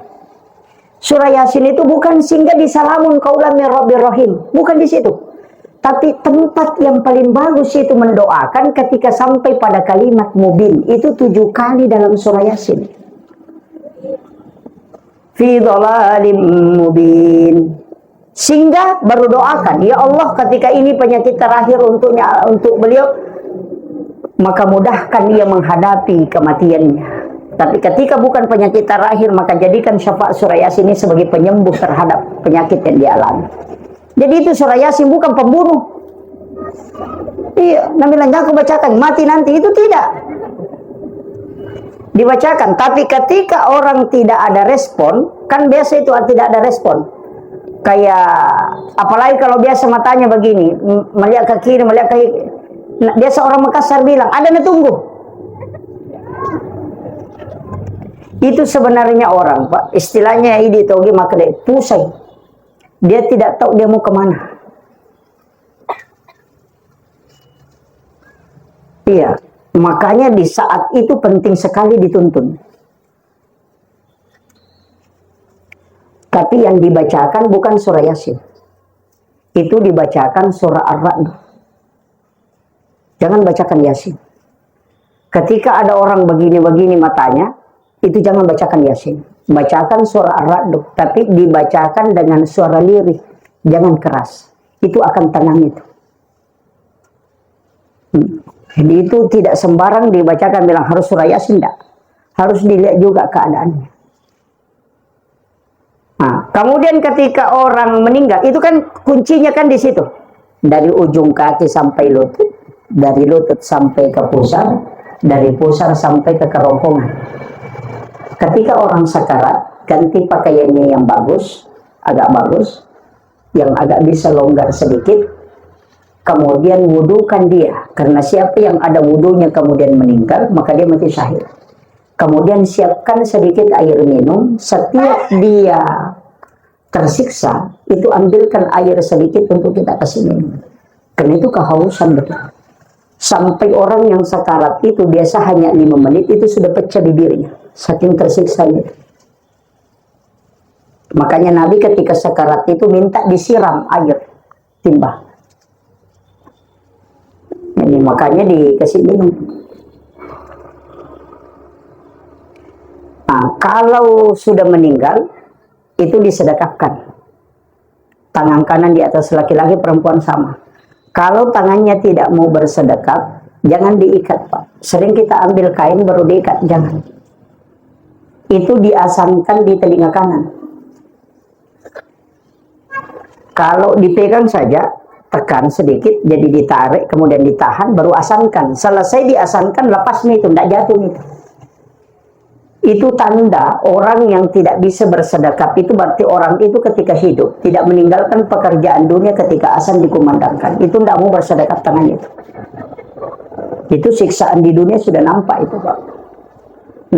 A: Surah Yasin itu bukan singgah di salamun qaulan min rabbir rahim, bukan di situ. Tapi tempat yang paling bagus itu mendoakan ketika sampai pada kalimat mubin. Itu 7 kali dalam surah Yasin. Fi dhalalim mubin. Sehingga baru doakan, ya Allah ketika ini penyakit terakhir untuk beliau, maka mudahkan dia menghadapi kematiannya. Tapi ketika bukan penyakit terakhir, maka jadikan syafaat surah Yasin ini sebagai penyembuh terhadap penyakit yang dialami. Jadi itu surah Yasin bukan pembunuh. Iya, Nabi aku bacakan mati nanti, itu tidak dibacakan. Tapi ketika orang tidak ada respon, kan biasa itu tidak ada respon. Kayak apalagi kalau biasa matanya begini, melihat ke kiri, melihat ke kiri. Nah, biasa orang Makassar bilang, ada yang tunggu. Itu sebenarnya orang, Pak. Istilahnya ini togi makanya pusing. Dia tidak tahu dia mau kemana. Iya, makanya di saat itu penting sekali dituntun. Tapi yang dibacakan bukan surah Yasin. Itu dibacakan surah Ar-Ra'd. Jangan bacakan Yasin. Ketika ada orang begini-begini matanya, itu jangan bacakan Yasin. Bacakan surah Ar-Ra'd, tapi dibacakan dengan suara lirih, jangan keras. Itu akan tenang itu. Jadi itu tidak sembarang dibacakan bilang harus surah Yasin, tidak. Harus dilihat juga keadaannya. Nah, kemudian ketika orang meninggal, itu kan kuncinya kan di situ. Dari ujung kaki sampai lutut, dari lutut sampai ke pusar, dari pusar sampai ke kerongkongan. Ketika orang sakarat, ganti pakaiannya yang bagus, yang agak bisa longgar sedikit, kemudian wudukan dia. Karena siapa yang ada wudunya kemudian meninggal, maka dia mati syahid. Kemudian siapkan sedikit air minum. Setiap dia tersiksa, itu ambilkan air sedikit untuk kita kasih minum. Karena itu kehausan betul. Sampai orang yang sakarat itu biasa hanya 5 menit itu sudah pecah bibirnya. Saking tersiksanya. Makanya Nabi ketika sakarat itu minta disiram air timba. Ini makanya dikasih minum. Nah, kalau sudah meninggal, itu disedekapkan. Tangan kanan di atas laki-laki, perempuan sama. Kalau tangannya tidak mau bersedekap, jangan diikat, Pak. Sering kita ambil kain baru diikat, jangan. Itu diasangkan di telinga kanan. Kalau dipegang saja, tekan sedikit, jadi ditarik, kemudian ditahan, baru asangkan. Selesai diasangkan, lepas nih itu, tidak jatuh nih itu. Itu tanda orang yang tidak bisa bersedekap. Itu berarti orang itu ketika hidup tidak meninggalkan pekerjaan dunia ketika azan dikumandangkan. Itu tidak mau bersedekap tangan itu. Itu siksaan di dunia sudah nampak itu, Pak.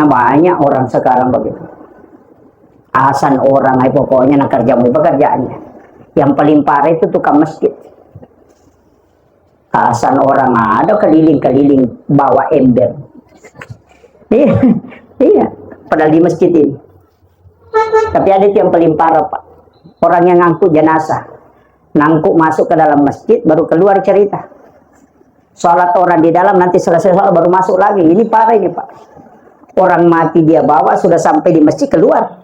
A: Nah, banyak orang sekarang begitu. Azan orang, pokoknya nak kerja mau pekerjaannya. Yang paling parah itu tukang masjid. Azan orang ada keliling-keliling bawa ember. Iya, padahal di masjid ini. Tapi ada yang paling parah, Pak. Orang yang ngangkut jenazah. Nangkuk masuk ke dalam masjid, baru keluar cerita. Sholat orang di dalam, nanti selesai sholat baru masuk lagi. Ini parah ini, Pak. Orang mati dia bawa, sudah sampai di masjid, keluar.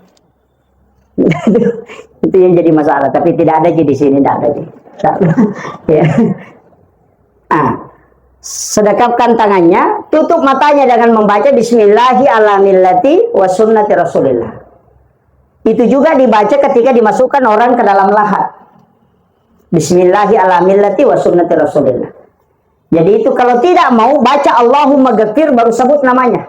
A: Itu yang jadi masalah. Tapi tidak ada di sini, tidak ada. Ya. Sedekapkan tangannya, tutup matanya dengan membaca Bismillahi ala millati wa sunnati Rasulillah. Itu juga dibaca ketika dimasukkan orang ke dalam lahat. Bismillahi ala millati wa sunnati Rasulillah. Jadi itu kalau tidak mau baca Allahumma ghafir baru sebut namanya.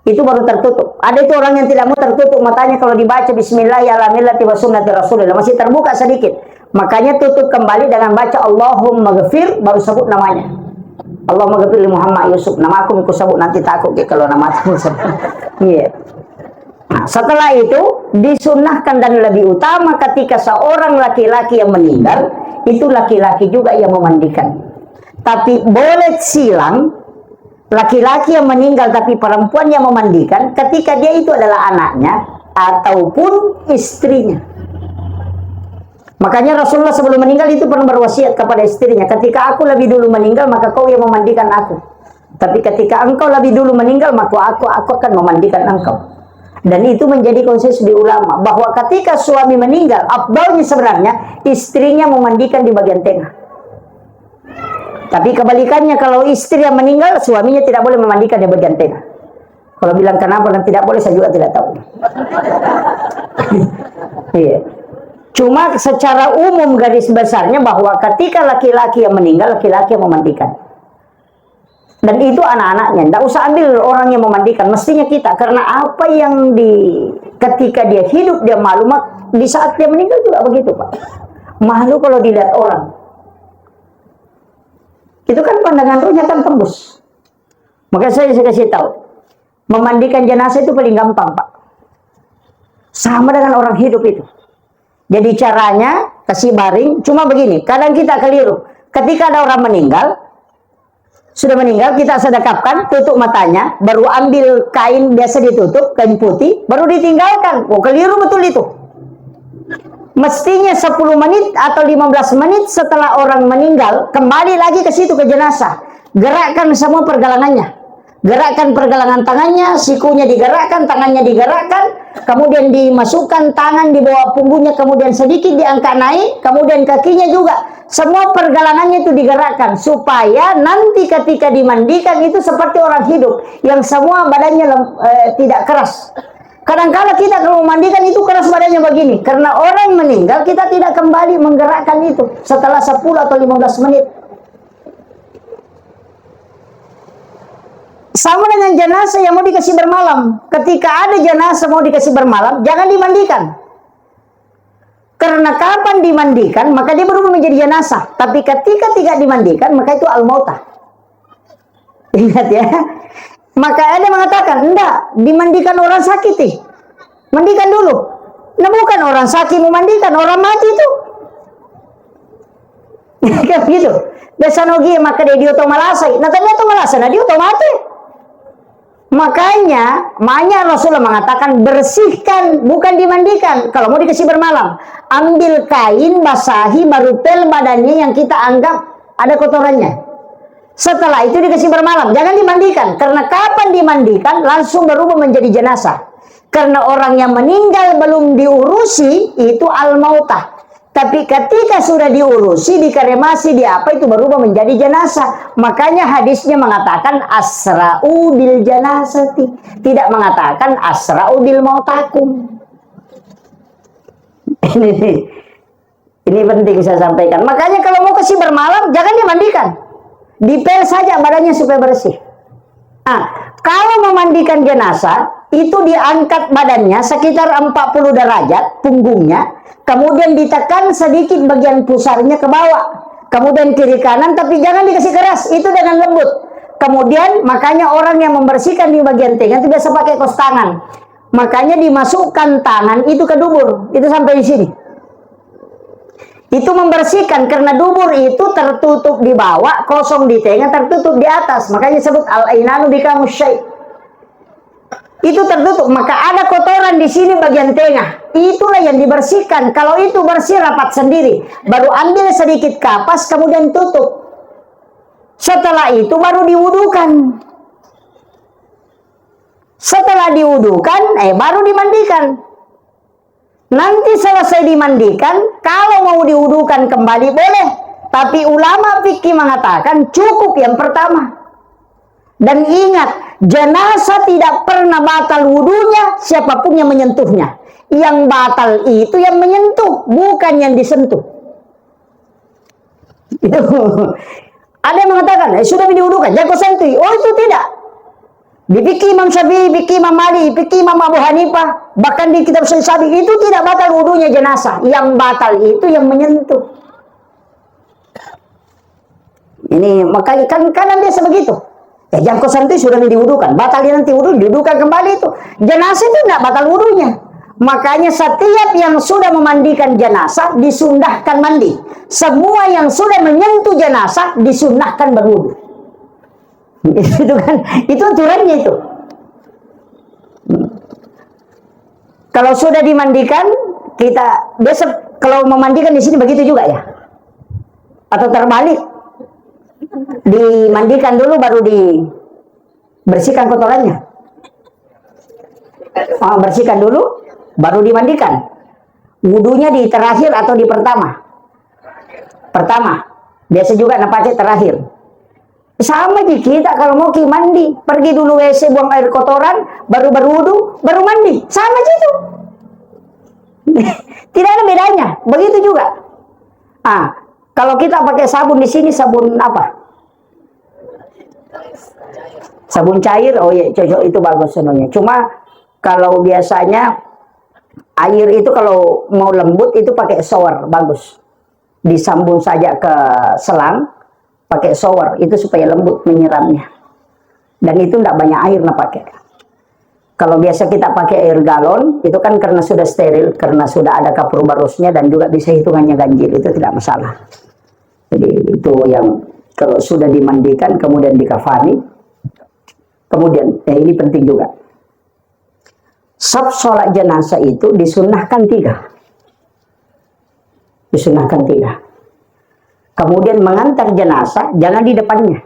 A: Itu baru tertutup. Ada itu orang yang tidak mau tertutup matanya kalau dibaca Bismillahi ala millati wa sunnati Rasulillah, masih terbuka sedikit. Makanya tutup kembali dengan baca Allahumma ghafir baru sebut namanya. Allahumma ghafir li Muhammad Yusuf. Nama aku sebut nanti takut kalau nama aku sebut. Iya. Nah, setelah itu disunnahkan dan lebih utama ketika seorang laki-laki yang meninggal, itu laki-laki juga yang memandikan. Tapi boleh silang laki-laki yang meninggal tapi perempuan yang memandikan ketika dia itu adalah anaknya ataupun istrinya. Makanya Rasulullah sebelum meninggal itu pernah berwasiat kepada istrinya, ketika aku lebih dulu meninggal maka kau yang memandikan aku. Tapi ketika engkau lebih dulu meninggal maka aku akan memandikan engkau. Dan itu menjadi konsensus di ulama bahwa ketika suami meninggal, afdalnya sebenarnya istrinya memandikan di bagian tengah. Tapi kebalikannya, kalau istri yang meninggal, suaminya tidak boleh memandikan di bagian tengah. Kalau bilang kenapa dan tidak boleh, saya juga tidak tahu. Iya. Cuma secara umum garis besarnya bahwa ketika laki-laki yang meninggal, laki-laki yang memandikan. Dan itu anak-anaknya, tidak usah ambil orang yang memandikan, mestinya kita. Karena apa yang ketika dia hidup dia malu, di saat dia meninggal juga begitu, Pak. Malu kalau dilihat orang. Itu kan pandangan rohnya kan tembus. Maka saya kasih tahu, memandikan jenazah itu paling gampang, Pak. Sama dengan orang hidup itu. Jadi caranya kasih baring, cuma begini. Kadang kita keliru. Ketika ada orang meninggal, sudah meninggal, kita sedekapkan, tutup matanya, baru ambil kain biasa ditutup, kain putih, baru ditinggalkan. Oh, keliru betul itu. Mestinya 10 menit atau 15 menit setelah orang meninggal, kembali lagi ke situ, ke jenazah. Gerakkan semua pergelangannya. Gerakkan pergelangan tangannya, sikunya digerakkan, tangannya digerakkan, kemudian dimasukkan tangan di bawah punggungnya, kemudian sedikit diangkat naik, kemudian kakinya juga. Semua pergelangannya itu digerakkan supaya nanti ketika dimandikan itu seperti orang hidup yang semua badannya tidak keras. Kadang-kadang kita kalau memandikan itu keras badannya begini, karena orang meninggal kita tidak kembali menggerakkan itu setelah 10 atau 15 menit. Sama dengan jenazah yang mau dikasih bermalam. Ketika ada jenazah mau dikasih bermalam, jangan dimandikan. Karena kapan dimandikan, maka dia berubah menjadi jenazah. Tapi ketika tidak dimandikan, maka itu al-mautah. Ingat ya. Maka ada mengatakan, enggak, dimandikan orang sakit. Mandikan dulu. Nah, bukan orang sakit memandikan, orang mati itu. Kayak gitu. Besanogi maka dia otomalasai. Nah, ternyata malasai, nah dia otomatis. Makanya Rasulullah mengatakan bersihkan, bukan dimandikan. Kalau mau dikasih bermalam, ambil kain, basahi, baru pel badannya yang kita anggap ada kotorannya. Setelah itu dikasih bermalam, jangan dimandikan. Karena kapan dimandikan langsung berubah menjadi jenazah. Karena orang yang meninggal belum diurusi itu al-mautah. Tapi ketika sudah diurusi, dikremasi, itu berubah menjadi jenazah. Makanya hadisnya mengatakan asra'u bil janazati, tidak mengatakan asra'u bil mautakum. Ini penting saya sampaikan. Makanya kalau mau kasih bermalam, jangan dimandikan. Dipel saja badannya supaya bersih. Nah, kalau memandikan jenazah, itu diangkat badannya sekitar 40 derajat, punggungnya. Kemudian ditekan sedikit bagian pusarnya ke bawah. Kemudian kiri kanan, tapi jangan dikasih keras. Itu dengan lembut. Kemudian, makanya orang yang membersihkan di bagian tengah itu biasa pakai kos tangan. Makanya dimasukkan tangan itu ke dubur. Itu sampai di sini. Itu membersihkan, karena dubur itu tertutup di bawah, kosong di tengah, tertutup di atas. Makanya disebut al-ainanu bikamus syai'. Itu tertutup, maka ada kotoran di sini bagian tengah. Itulah yang dibersihkan. Kalau itu bersih, rapat sendiri. Baru ambil sedikit kapas, kemudian tutup. Setelah itu baru diwudukan. Setelah diwudukan, baru dimandikan. Nanti selesai dimandikan, kalau mau diwudukan kembali boleh. Tapi ulama fikih mengatakan cukup yang pertama. Dan ingat, jenazah tidak pernah batal wudunya siapapun yang menyentuhnya. Yang batal itu yang menyentuh, bukan yang disentuh. Itu. Ada yang mengatakan, sudah diwudukan, jangan kau sentuh. Oh, itu tidak. Di fikih Imam Syafi'i, fikih Imam Malik, fikih Imam Abu Hanifah, bahkan di kitab Syafi'i itu tidak batal wudunya jenazah. Yang batal itu yang menyentuh. Ini makanya kan biasa begitu. Yang kosan itu sudah diwudukan, batal nanti wudu, diwudukan kembali itu. Jenazah itu tidak batal wudunya. Makanya setiap yang sudah memandikan jenazah disunnahkan mandi. Semua yang sudah menyentuh jenazah disunnahkan berwudu. Itu kan, itu aturannya itu. Kalau sudah dimandikan, kita biasa kalau memandikan di sini begitu juga ya, atau terbalik, dimandikan dulu baru dibersihkan kotorannya. Bersihkan dulu baru dimandikan. Wudunya di terakhir atau di pertama? Pertama. Biasa juga pakai terakhir. Sama di kita kalau mau mandi, pergi dulu WC buang air kotoran, baru berwudu, baru mandi. Sama gitu. Tidak ada bedanya. Begitu juga. Kalau kita pakai sabun di sini, sabun apa? Sabun cair. Oh iya, cocok, itu bagus sebenarnya. Cuma kalau biasanya air itu kalau mau lembut itu pakai shower, bagus. Disambung saja ke selang, pakai shower itu supaya lembut menyiramnya. Dan itu tidak banyak air pakai. Kalau biasa kita pakai air galon, itu kan karena sudah steril, karena sudah ada kapur barusnya dan juga bisa hitungannya ganjil, itu tidak masalah. Jadi itu yang kalau sudah dimandikan kemudian dikafani, kemudian ini penting juga. Sab sholat jenazah itu disunnahkan 3. Disunnahkan 3. Kemudian mengantar jenazah jangan di depannya.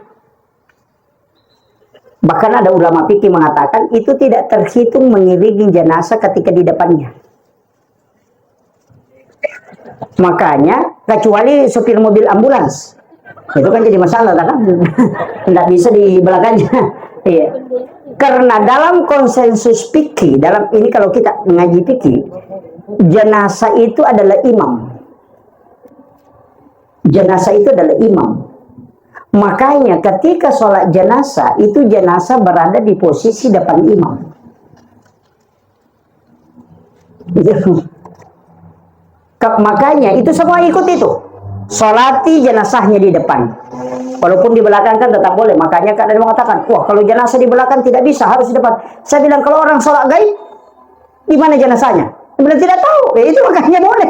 A: Bahkan ada ulama fikih mengatakan itu tidak terhitung mengiringi jenazah ketika di depannya. Makanya kecuali sopir mobil ambulans, itu kan jadi masalah kan? Tidak bisa di belakangnya. Iya. Karena dalam konsensus fikih, dalam ini kalau kita ngaji fikih, jenazah itu adalah imam. Jenazah itu adalah imam. Makanya ketika sholat jenazah, itu jenazah berada di posisi depan imam. Makanya itu semua ikut itu. Sholati jenazahnya di depan. Walaupun di belakang kan tetap boleh. Makanya kadang mengatakan, wah kalau jenazah di belakang tidak bisa, harus di depan. Saya bilang kalau orang sholat gaib, di mana jenazahnya? Benar tidak tahu, itu makanya boleh.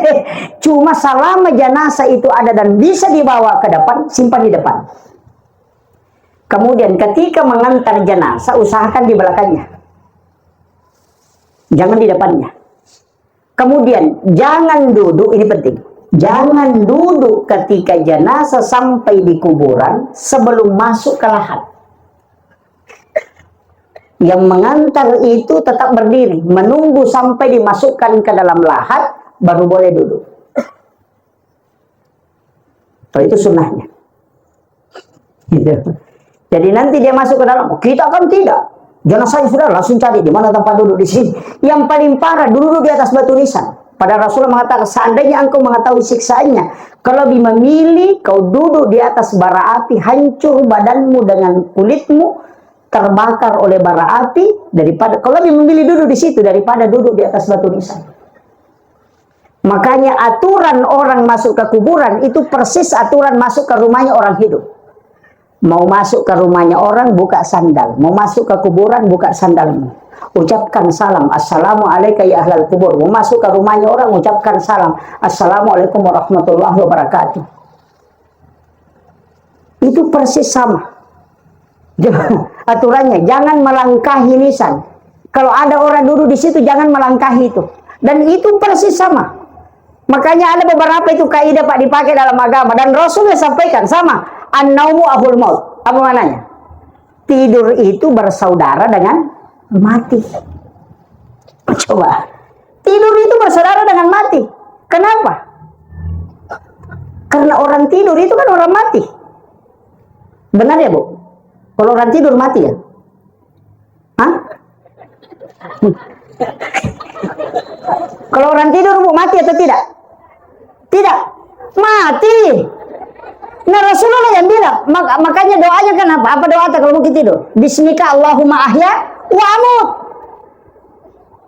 A: Cuma selama jenazah itu ada dan bisa dibawa ke depan, simpan di depan. Kemudian ketika mengantar jenazah, usahakan di belakangnya, jangan di depannya. Kemudian jangan duduk, ini penting. Jangan duduk ketika jenazah sampai di kuburan sebelum masuk ke lahat. Yang mengantar itu tetap berdiri, menunggu sampai dimasukkan ke dalam lahat, baru boleh duduk. So, itu sunnahnya. Gitu. Jadi nanti dia masuk ke dalam, kita kan tidak. Jenazahnya sudah langsung cari di mana tempat duduk di sini. Yang paling parah duduk di atas batu nisan. Pada Rasulullah mengatakan, seandainya engkau mengetahui siksaannya, kalau lebih memilih kau duduk di atas bara api, hancur badanmu dengan kulitmu, terbakar oleh bara api, daripada kalau lebih memilih duduk di situ daripada duduk di atas batu nisan. Makanya aturan orang masuk ke kuburan itu persis aturan masuk ke rumahnya orang hidup. Mau masuk ke rumahnya orang, buka sandal. Mau masuk ke kuburan, buka sandalmu. Ucapkan salam, assalamualaikum ya ahlal kubur. Mau masuk ke rumahnya orang, ucapkan salam, assalamualaikum warahmatullahi wabarakatuh. Itu persis sama. Aturannya jangan melangkahi nisan. Kalau ada orang duduk di situ jangan melangkahi itu. Dan itu persis sama. Makanya ada beberapa itu kaidah Pak dipakai dalam agama dan Rasulullah sampaikan sama. An-naumu ahul maut. Apa maknanya? Tidur itu bersaudara dengan mati. Coba. Tidur itu bersaudara dengan mati. Kenapa? Karena orang tidur itu kan orang mati. Benar ya, Bu? Kalau orang tidur mati ya? Hah? Kalau orang tidur Bu mati atau tidak? Tidak. Mati. Nah Rasulullah yang bilang, makanya doanya kan apa? Apa doa kalau mau tidur? Bismika Allahumma ahya wa amut.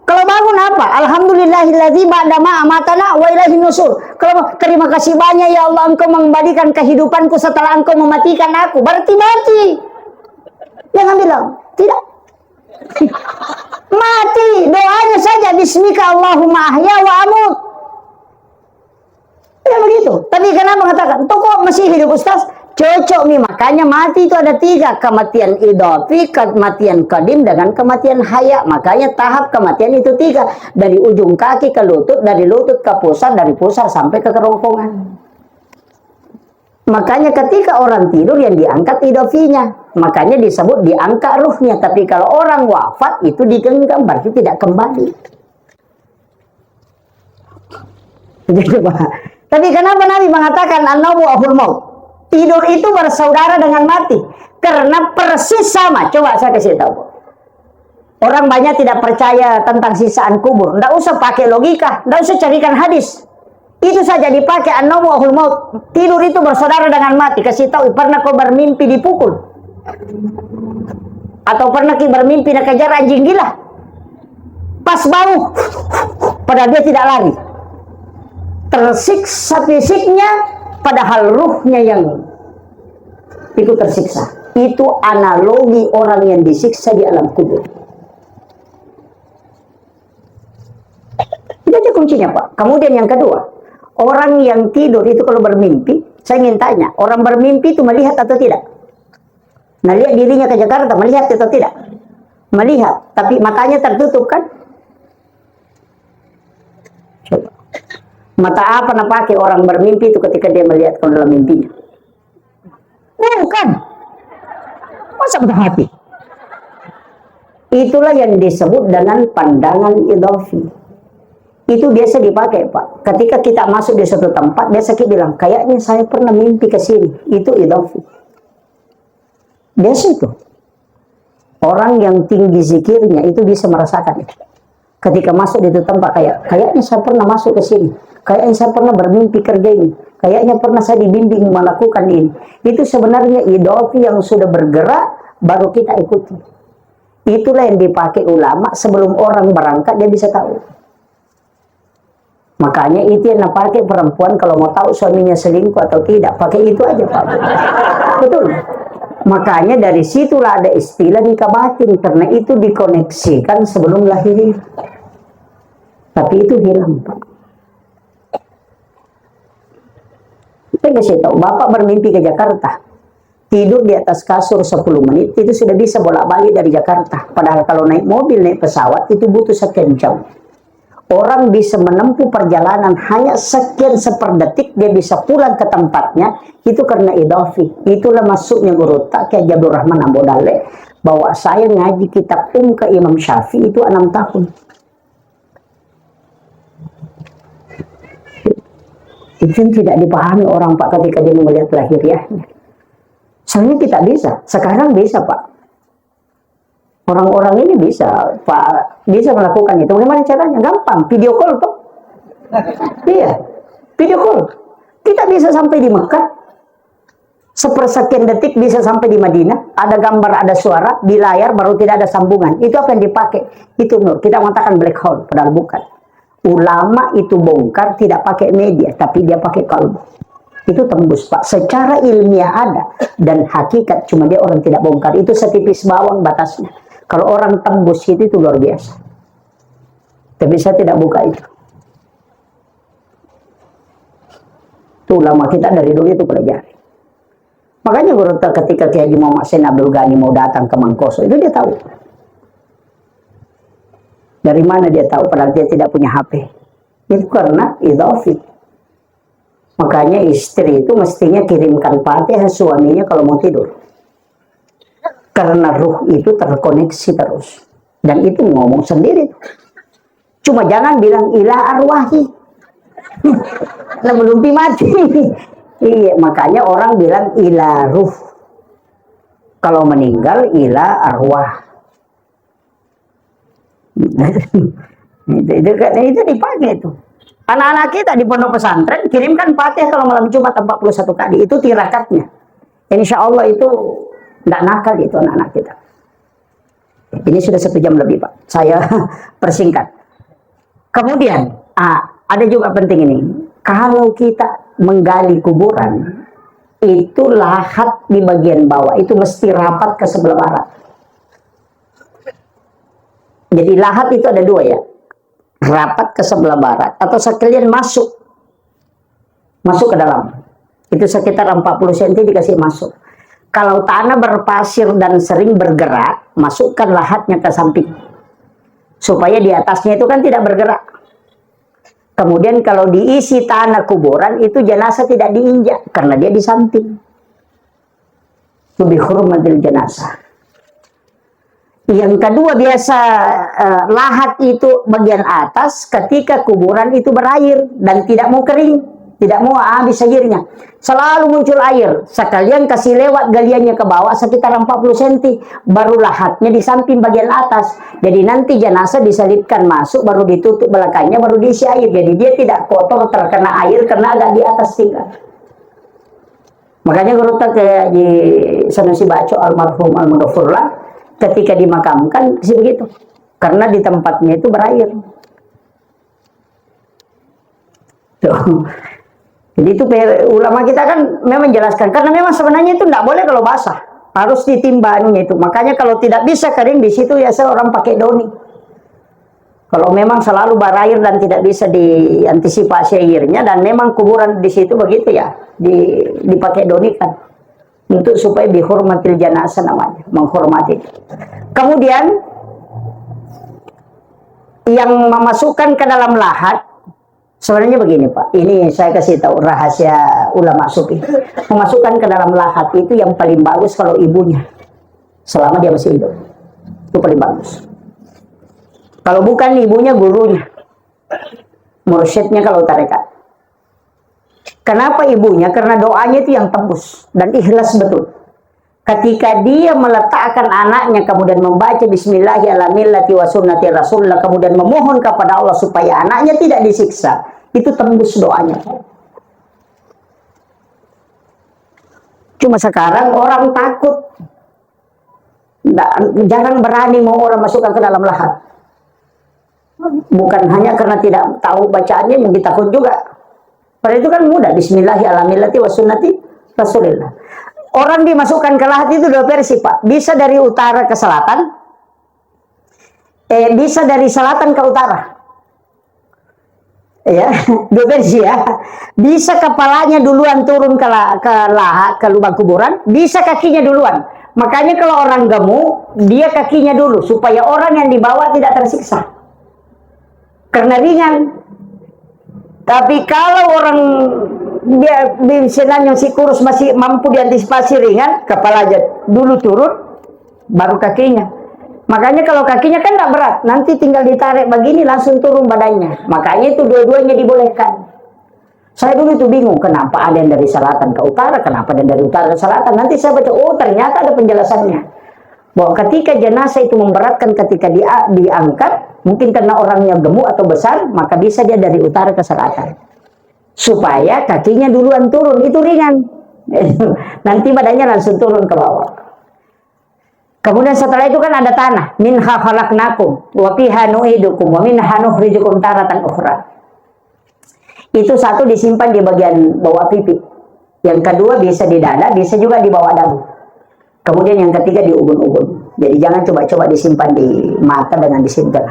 A: Kalau bangun apa? Alhamdulillahilladzi ba'da ma amatana wa ilaihin nusur. Kalau terima kasih banyak ya Allah engkau mengembalikan kehidupanku setelah engkau mematikan aku. Berarti mati. Jangan bilang, tidak. Mati, doanya saja, bismika Allahumma ahya wa amut. Ya begitu. Tapi kenapa mengatakan, tuh kok masih hidup Ustaz? Cocok nih, makanya mati itu ada 3, kematian idafi, kematian qadim, dengan kematian haya. Makanya tahap kematian itu 3, dari ujung kaki ke lutut, dari lutut ke pusar, dari pusar sampai ke kerongkongan. Makanya ketika orang tidur yang diangkat idafinya, makanya disebut diangkat ruhnya. Tapi kalau orang wafat itu digenggam, berarti tidak kembali. Jadi, tapi kenapa Nabi mengatakan an-nawmu ahul maut? Tidur itu bersaudara dengan mati. Karena persis sama. Coba saya kasih tahu. Orang banyak tidak percaya tentang sisaan kubur. Tidak usah pakai logika. Tidak usah carikan hadis. Itu saja dipakai an-nawmu ahul maut. Tidur itu bersaudara dengan mati. Kasih tahu, pernah kau bermimpi dipukul? Atau pernah kau bermimpi nak kejar anjing gila? Pas bau, padahal dia tidak lari. Tersiksa fisiknya, padahal ruhnya yang ikut tersiksa. Itu analogi orang yang disiksa di alam kubur. Itu aja kuncinya, Pak. Kemudian yang kedua, orang yang tidur itu kalau bermimpi, saya ingin tanya, orang bermimpi itu melihat atau tidak? Nah, lihat dirinya ke Jakarta, melihat atau tidak? Melihat, tapi matanya tertutup kan? Coba. Mata apa nak pakai orang bermimpi itu ketika dia melihat kalau dalam mimpinya? Bukan. Masa mata hati? Itulah yang disebut dengan pandangan idafi. Itu biasa dipakai, Pak. Ketika kita masuk di suatu tempat, biasa kita bilang, kayaknya saya pernah mimpi ke sini. Itu idafi. Biasa itu. Orang yang tinggi zikirnya itu bisa merasakan itu. Ketika masuk di itu tempat, kayaknya saya pernah masuk ke sini. Kayaknya saya pernah bermimpi kerja ini. Kayaknya pernah saya dibimbing melakukan ini. Itu sebenarnya idafi yang sudah bergerak, baru kita ikuti. Itulah yang dipakai ulama sebelum orang berangkat, dia bisa tahu. Makanya itu yang pakai perempuan kalau mau tahu suaminya selingkuh atau tidak. Pakai itu aja, Pak. Betul. Makanya dari situlah ada istilah nikah batin. Karena itu dikoneksikan sebelum lahir. Tapi itu hilang, Pak. Saya kasih tahu, Bapak bermimpi ke Jakarta. Tidur di atas kasur 10 menit, itu sudah bisa bolak-balik dari Jakarta. Padahal kalau naik mobil, naik pesawat, itu butuh sekian jam. Orang bisa menempuh perjalanan hanya sekian seperdetik, dia bisa pulang ke tempatnya, itu karena idafi. Itulah masuknya guru Kiai Abdul Rahman Abu Dalek, bahwa saya ngaji kitab ke Imam Syafi'i itu 6 tahun. Itu tidak dipahami orang, Pak, ketika dia melihat lahiriahnya. Soalnya kita bisa, sekarang bisa, Pak. Orang-orang ini bisa, Pak, bisa melakukan itu. Bagaimana caranya? Gampang, video call, Pak. Iya, video call. Kita bisa sampai di Mekah, sepersekian detik bisa sampai di Madinah. Ada gambar, ada suara, di layar baru tidak ada sambungan. Itu apa yang dipakai? Itu nur. Kita mengatakan black hole, padahal bukan. Ulama itu bongkar tidak pakai media, tapi dia pakai kalbu. Itu tembus, Pak. Secara ilmiah ada, dan hakikat cuma dia orang tidak bongkar. Itu setipis bawang batasnya. Kalau orang tembus itu luar biasa. Tapi saya tidak buka itu. Itu ulama kita dari dulu itu pelajari. Makanya guru ketika Kiai Haji Muhammad Sain Abdul Ghani mau datang ke Mangkoso, itu dia tahu. Dari mana dia tahu? Padahal dia tidak punya HP. Itu karena idafi. Makanya istri itu mestinya kirimkan Fatihah suaminya kalau mau tidur. Karena ruh itu terkoneksi terus. Dan itu ngomong sendiri. Cuma jangan bilang ila arwahi. Nah, belum mati. Iya, makanya orang bilang ila ruh. Kalau meninggal ila arwah. itu dipakai itu. Anak-anak kita di pondok pesantren kirimkan Fatihah kalau malam Jumat 41 kali. Itu tirakatnya. Insya Allah itu tidak nakal itu anak-anak kita. Ini sudah 1 jam lebih, Pak. Saya persingkat. Kemudian ada juga penting ini. Kalau kita menggali kuburan, itu lahat di bagian bawah itu mesti rapat ke sebelah barat. Jadi lahat itu ada dua ya, rapat ke sebelah barat atau sekalian masuk ke dalam. Itu sekitar 40 cm dikasih masuk. Kalau tanah berpasir dan sering bergerak, masukkan lahatnya ke samping. Supaya di atasnya itu kan tidak bergerak. Kemudian kalau diisi tanah kuburan, itu jenazah tidak diinjak, karena dia di samping. Itu bihurmatil jenazah. Yang kedua biasa lahat itu bagian atas ketika kuburan itu berair dan tidak mau kering, tidak mau habis airnya. Selalu muncul air, sekalian kasih lewat galiannya ke bawah sekitar 40 cm, baru lahatnya di samping bagian atas. Jadi nanti jenazah diselipkan masuk, baru ditutup belakangnya, baru diisi air. Jadi dia tidak kotor terkena air karena agak di atas tinggal. Makanya guru kayak di Sanusi Baco almarhum Al-Maghfurlah ketika dimakamkan sih begitu, karena di tempatnya itu berair. Tuh. Jadi itu ulama kita kan memang jelaskan, karena memang sebenarnya itu tidak boleh kalau basah, harus ditimba anunya itu. Makanya kalau tidak bisa kering di situ ya seorang pakai doni. Kalau memang selalu berair dan tidak bisa diantisipasi airnya, dan memang kuburan di situ begitu ya, dipakai doni kan, untuk supaya dihormatil jenazah namanya, menghormati. Kemudian yang memasukkan ke dalam lahat, sebenarnya begini Pak, ini saya kasih tahu rahasia ulama sufi. Memasukkan ke dalam lahat itu yang paling bagus kalau ibunya, selama dia masih hidup, itu paling bagus. Kalau bukan ibunya, gurunya, mursyidnya kalau tarekat. Kenapa ibunya? Karena doanya itu yang tembus dan ikhlas betul. Ketika dia meletakkan anaknya, kemudian membaca Bismillahirrahmanirrahim wa sunnati Rasulullah, kemudian memohon kepada Allah supaya anaknya tidak disiksa, itu tembus doanya. Cuma sekarang orang takut, jarang berani mau orang masukkan ke dalam lahat. Bukan hanya karena tidak tahu bacaannya, mungkin takut juga. Padahal itu kan mudah, Bismillahirrahmanirrahim wa sunnati Rasulullah. Orang dimasukkan ke lahat itu dua versi Pak. Bisa dari utara ke selatan, bisa dari selatan ke utara. Ya, dua versi ya. Bisa kepalanya duluan turun ke lahat, ke lubang kuburan, bisa kakinya duluan. Makanya kalau orang gemuk, dia kakinya dulu supaya orang yang dibawa tidak tersiksa. Karena ringan. Tapi kalau orang dia misalnya si kurus masih mampu diantisipasi ringan, kepalanya dulu turun, baru kakinya. Makanya kalau kakinya kan tidak berat, nanti tinggal ditarik begini langsung turun badannya. Makanya itu dua-duanya dibolehkan. Saya dulu itu bingung, kenapa ada yang dari selatan ke utara, kenapa ada yang dari utara ke selatan. Nanti saya baca, oh ternyata ada penjelasannya. Bahwa ketika jenazah itu memberatkan ketika diangkat, mungkin karena orangnya gemuk atau besar, maka bisa dia dari utara ke selatan. Supaya kakinya duluan turun, itu ringan. Nanti badannya langsung turun ke bawah. Kemudian setelah itu kan ada tanah. Minha khalaqnakum wa fiha nu'idukum wa minha nukhrijukum taratan ukhra. Itu satu disimpan di bagian bawah pipi. Yang kedua bisa di dada, bisa juga di bawah dagu. Kemudian yang ketiga di ubun-ubun. Jadi jangan coba-coba disimpan di mata dengan disimpan.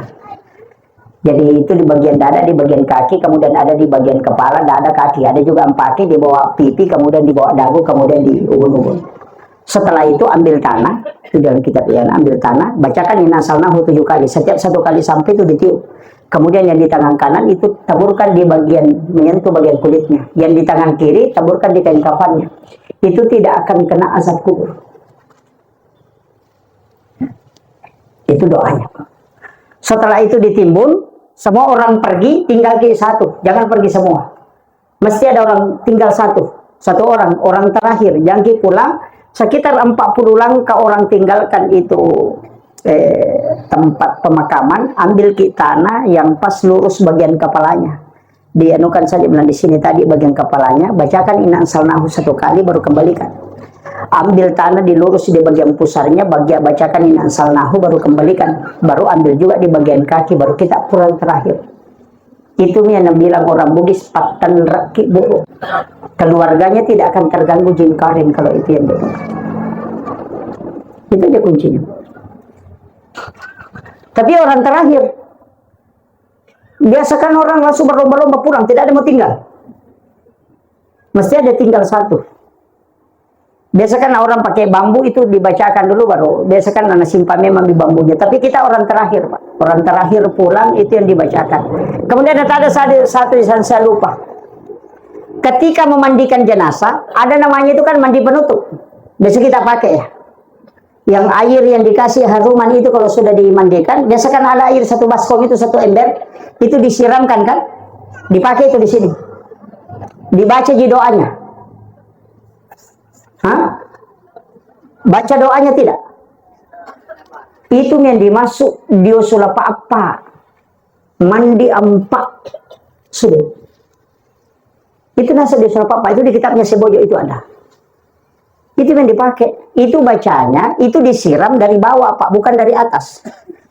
A: Jadi itu di bagian dada, di bagian kaki, kemudian ada di bagian kepala, dada, kaki. Ada juga empati di bawah pipi, kemudian di bawah dagu, kemudian di ubun-ubun. Setelah itu ambil tanah, itu dalam kitab ya, ambil tanah, bacakan inna anzalnahu 7 kali. Setiap 1 kali sampai itu ditiup. Kemudian yang di tangan kanan itu taburkan di bagian, menyentuh bagian kulitnya. Yang di tangan kiri taburkan di kain kafannya. Itu tidak akan kena azab kubur. Itu doanya. Setelah itu ditimbun, semua orang pergi, tinggal satu. Jangan pergi semua. Mesti ada orang tinggal satu orang terakhir. Jangan pulang. Sekitar 40 langkah orang tinggalkan itu tempat pemakaman. Ambil tanah yang pas lurus bagian kepalanya. Dianukan saja bilang di sini tadi bagian kepalanya. Bacakan inna anzalnahu 1 kali baru kembalikan. Ambil tanah dilurus di bagian pusarnya, bacakan inna anzalnahu baru kembalikan, baru ambil juga di bagian kaki, baru kita pulang terakhir. Itu yang bilang orang Bugis patan rakib buruk. Keluarganya tidak akan terganggu jin karim kalau itu yang betul. Itu aja kuncinya. Tapi orang terakhir. Biasakan orang langsung berlomba-lomba pulang, tidak ada mau tinggal. Mesti ada tinggal satu. Biasakan orang pakai bambu itu dibacakan dulu baru. Biasakan anak simpan memang di bambunya. Tapi kita orang terakhir, Pak. Orang terakhir pulang itu yang dibacakan. Kemudian ada satu yang saya lupa. Ketika memandikan jenazah, ada namanya itu kan mandi penutup. Biasa kita pakai ya. Yang air yang dikasih haruman itu kalau sudah dimandikan, biasakan ada air satu baskom itu satu ember, itu disiramkan kan? Dipakai itu di sini. Dibaca di doanya. Hah? Baca doanya tidak? Itu yang dimasuk dia sulap apa? Mandi empat sudah. Itu nasa dia sulap apa? Itu di kitabnya Sebojo itu ada. Itu yang dipakai. Itu bacanya, itu disiram dari bawah Pak, bukan dari atas.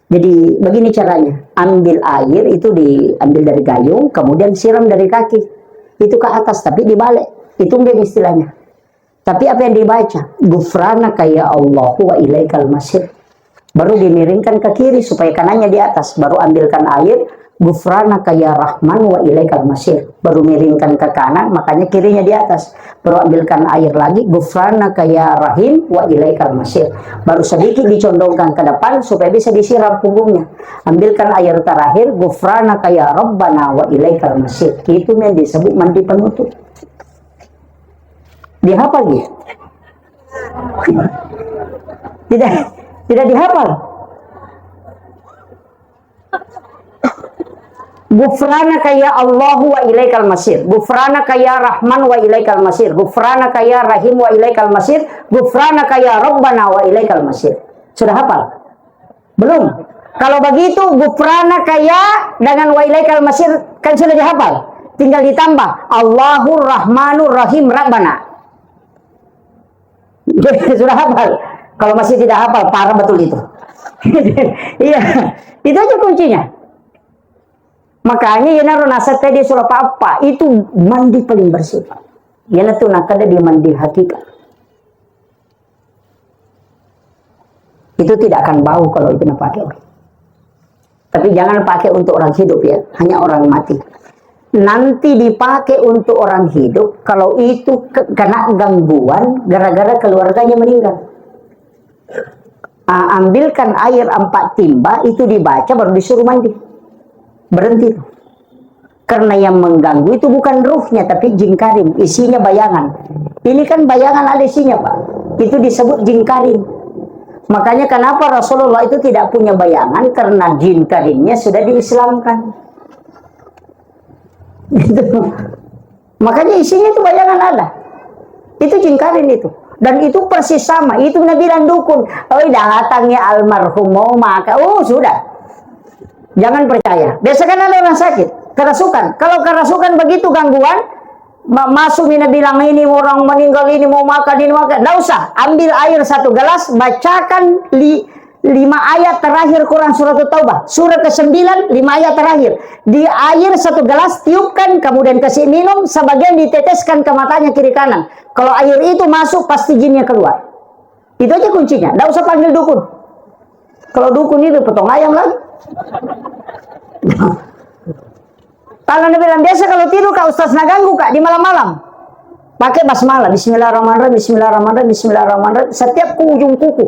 A: Jadi begini caranya. Ambil air itu diambil dari gayung, kemudian siram dari kaki. Itu ke atas, tapi dibalik. Itu istilahnya. Tapi apa yang dibaca? Gufranaka ya Allah wa ilaikal masir. Baru dimiringkan ke kiri supaya kanannya di atas. Baru ambilkan air. Gufranaka ya Rahman wa ilaikal masir. Baru miringkan ke kanan, makanya kirinya di atas. Baru ambilkan air lagi. Gufranaka ya Rahim wa ilaikal masir. Baru sedikit dicondongkan ke depan supaya bisa disiram punggungnya. Ambilkan air terakhir. Gufranaka ya Rabbana wa ilaikal masir. Itu yang disebut mandi penutup. Dihafal dia? Tidak dihafal. Gufranaka ya Allahu wa ilaikal masir. Gufranaka ya Rahman wa ilaikal masir. Gufranaka ya Rahim wa ilaikal masir. Gufranaka ya Rabbana wa ilaikal masir. Sudah hafal? Belum. Kalau begitu gufranaka ya dengan wa ilaikal masir kan sudah dihafal. Tinggal ditambah Allahur Rahmanur Rahim Rabbana. Sudah hafal. Kalau masih tidak hafal, parah betul itu. Iya, itu aja kuncinya. Makanya ya naruh nasat tadi surah apa itu mandi paling bersih. Ya itu nak ada di mandi hakikat. Itu tidak akan bau kalau itu nak pakai. Tapi jangan pakai untuk orang hidup ya, hanya orang mati. Nanti dipakai untuk orang hidup kalau itu kena gangguan gara-gara keluarganya meninggal. Ambilkan air 4 timba itu dibaca baru disuruh mandi. Berhenti. Karena yang mengganggu itu bukan ruhnya tapi jin karim, isinya bayangan. Ini kan bayangan ada isinya Pak. Itu disebut jin karim. Makanya kenapa Rasulullah itu tidak punya bayangan karena jin karimnya sudah diislamkan. Gitu. Makanya isinya itu bayangan ada. Itu jin karim itu. Dan itu persis sama. Itu bilang dukun. Oh datangnya almarhum mau maka. Oh sudah. Jangan percaya. Biasa kan ada orang sakit. Kerasukan. Kalau kerasukan begitu gangguan. Masuk mina bilang ini orang meninggal ini mau makan ini makan. Nggak usah. Ambil air 1 gelas. Bacakan 5 ayat terakhir Quran surat Taubah. Surah ke-9, 5 ayat terakhir. Di air 1 gelas, tiupkan, kemudian kasih minum, sebagian diteteskan ke matanya kiri kanan. Kalau air itu masuk, pasti jinnya keluar. Itu aja kuncinya. Nggak usah panggil dukun. Kalau dukun itu potong ayam lagi. Kalau bilang biasa kalau tidur Kak Ustaz ganggu Kak di malam-malam. Pakai basmalah. Bismillahirrahmanirrahim, Bismillahirrahmanirrahim, Bismillahirrahmanirrahim. Setiap ujung kuku.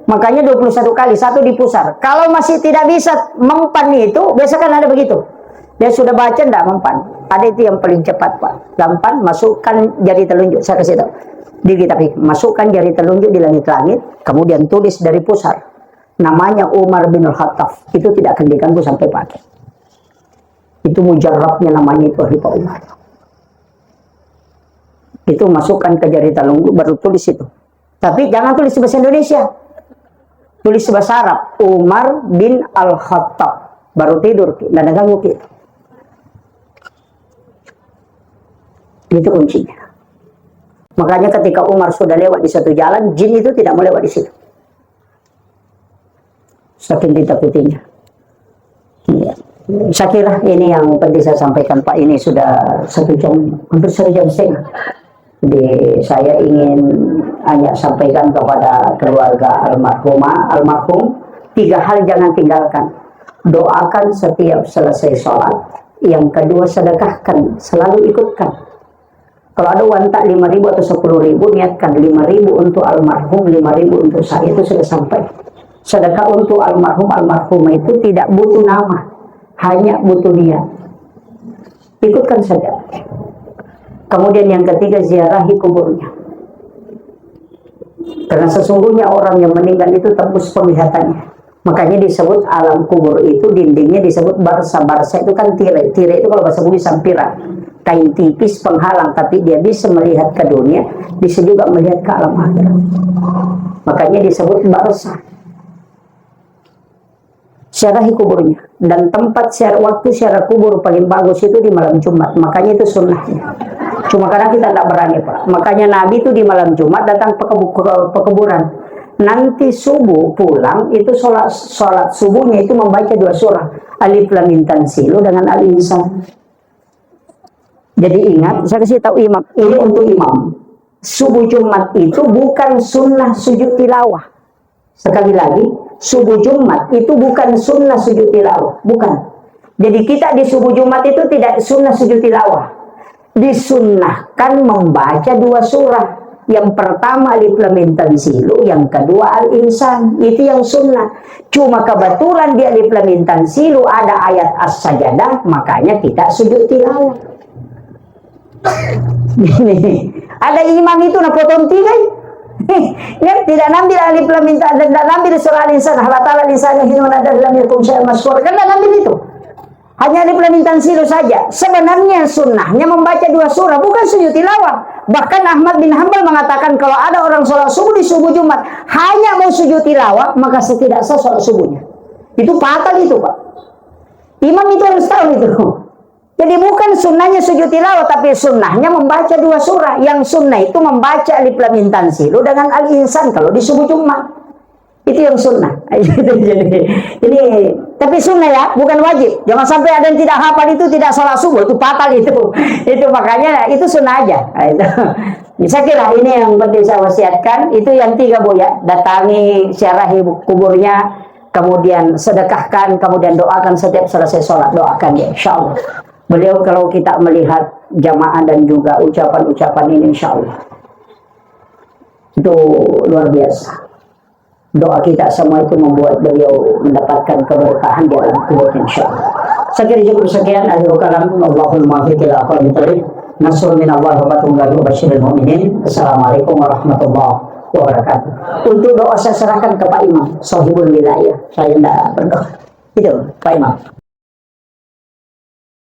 A: Makanya 21 kali, 1 di pusar. Kalau masih tidak bisa mempan itu, biasa kan ada begitu. Dia sudah baca, tidak mempan. Ada itu yang paling cepat Pak. Gampang, masukkan jari telunjuk. Saya kasih tahu. Di kitab masukkan jari telunjuk di langit-langit, kemudian tulis dari pusar. Namanya Umar bin Al-Khattab. Itu tidak akan diganggu sampai pakai. Itu mujarabnya namanya itu Pak Umar. Itu masukkan ke jari telunjuk, baru tulis itu. Tapi jangan tulis bahasa Indonesia. Tulis bahasa Arab, Umar bin Al-Khattab. Baru tidur, tidak ada ganggu kita. Itu kuncinya. Makanya ketika Umar sudah lewat di satu jalan, jin itu tidak mau lewat di situ. Saking ditakutinya. Ya. Saya kira ini yang penting saya sampaikan Pak. Ini sudah 1 jam, hampir 1 jam setengah. Jadi saya ingin hanya sampaikan kepada keluarga almarhum 3 hal jangan tinggalkan. Doakan setiap selesai sholat. Yang kedua, sedekahkan, selalu ikutkan. Kalau ada uang tak 5.000 atau 10.000, niatkan 5.000 untuk almarhum, 5.000 untuk saya, itu sudah sampai. Sedekah untuk almarhum, almarhumah itu tidak butuh nama, hanya butuh niat. Ikutkan saja. Kemudian yang ketiga, ziarahi kuburnya. Karena sesungguhnya orang yang meninggal itu tembus penglihatannya. Makanya disebut alam kubur itu dindingnya disebut barsa. Barsa itu kan tirai. Tirai itu kalau bahasa Bugis sampiran. Kain tipis penghalang, tapi dia bisa melihat ke dunia, bisa juga melihat ke alam akhirat. Makanya disebut barsa. Ziarahi kuburnya. Dan tempat waktu ziarah kubur paling bagus itu di malam Jumat. Makanya itu sunnahnya. Cuma karena kita tidak berani, Pak. Makanya Nabi itu di malam Jumat datang ke pekuburan. Nanti subuh pulang itu sholat subuhnya itu membaca 2 surah, Alif Lam Mim Tanzilu dengan Al-Insan. Jadi ingat, saya kasih tahu imam, ini untuk imam. Subuh Jumat itu bukan sunnah sujud tilawah. Sekali lagi, subuh Jumat itu bukan sunnah sujud tilawah, bukan. Jadi kita di subuh Jumat itu tidak sunnah sujud tilawah. Disunnahkan membaca 2 surah. Yang pertama Alif Lam Mim Tanzilu, yang kedua Al-Insan. Itu yang sunnah. Cuma kebetulan di Alif Lam Mim Tanzilu ada ayat As-Sajadah, makanya kita sujud tilawah. Ada imam itu na potong tiga. Tidak nambil Alif Lam Mim Tanzilu, tidak nambil surah Al-Insan. Allah Ta'ala Al-Insan yang lam yakun syai'an mazkur. Kan tidak nambil itu. Hanya Alif Lam Mim Tanzilu saja. Sebenarnya sunnahnya membaca 2 surah, bukan sujud tilawah. Bahkan Ahmad bin Hanbal mengatakan kalau ada orang sholat subuh di subuh Jumat hanya mau sujud tilawah, maka tidak sah sholat subuhnya. Itu fatal itu, Pak. Imam itu harus tahu itu. Jadi bukan sunnahnya sujud tilawah, tapi sunnahnya membaca 2 surah. Yang sunnah itu membaca Alif Lam Mim Tanzilu dengan Al-Insan kalau di subuh Jumat. Itu yang sunnah. Jadi tapi sunnah ya, bukan wajib. Jangan sampai ada yang tidak hafal itu tidak sholat subuh, itu fatal itu. Itu makanya itu sunnah aja. Saya kira ini yang penting saya wasiatkan. Itu yang 3, Bu ya. Datangi, ziarahi kuburnya, kemudian sedekahkan, kemudian doakan setiap selesai sholat, doakan dia, insyaallah. Beliau kalau kita melihat jamaah dan juga ucapan-ucapan ini, insyaallah itu luar biasa. Doa kita semua itu membuat beliau mendapatkan keberkahan di alam kubur, insyaallah. Saya kira cukup sekian. Akhirul kalam, Allahumma fiqil aqwali tarif. Nasrul minallah wa batun gadu basyiril mu'minin. Assalamualaikum warahmatullahi wabarakatuh. Untuk doa saya serahkan ke Pak Imam, sahibul wilayah. Saya tidak berdoa. Itu Pak Imam.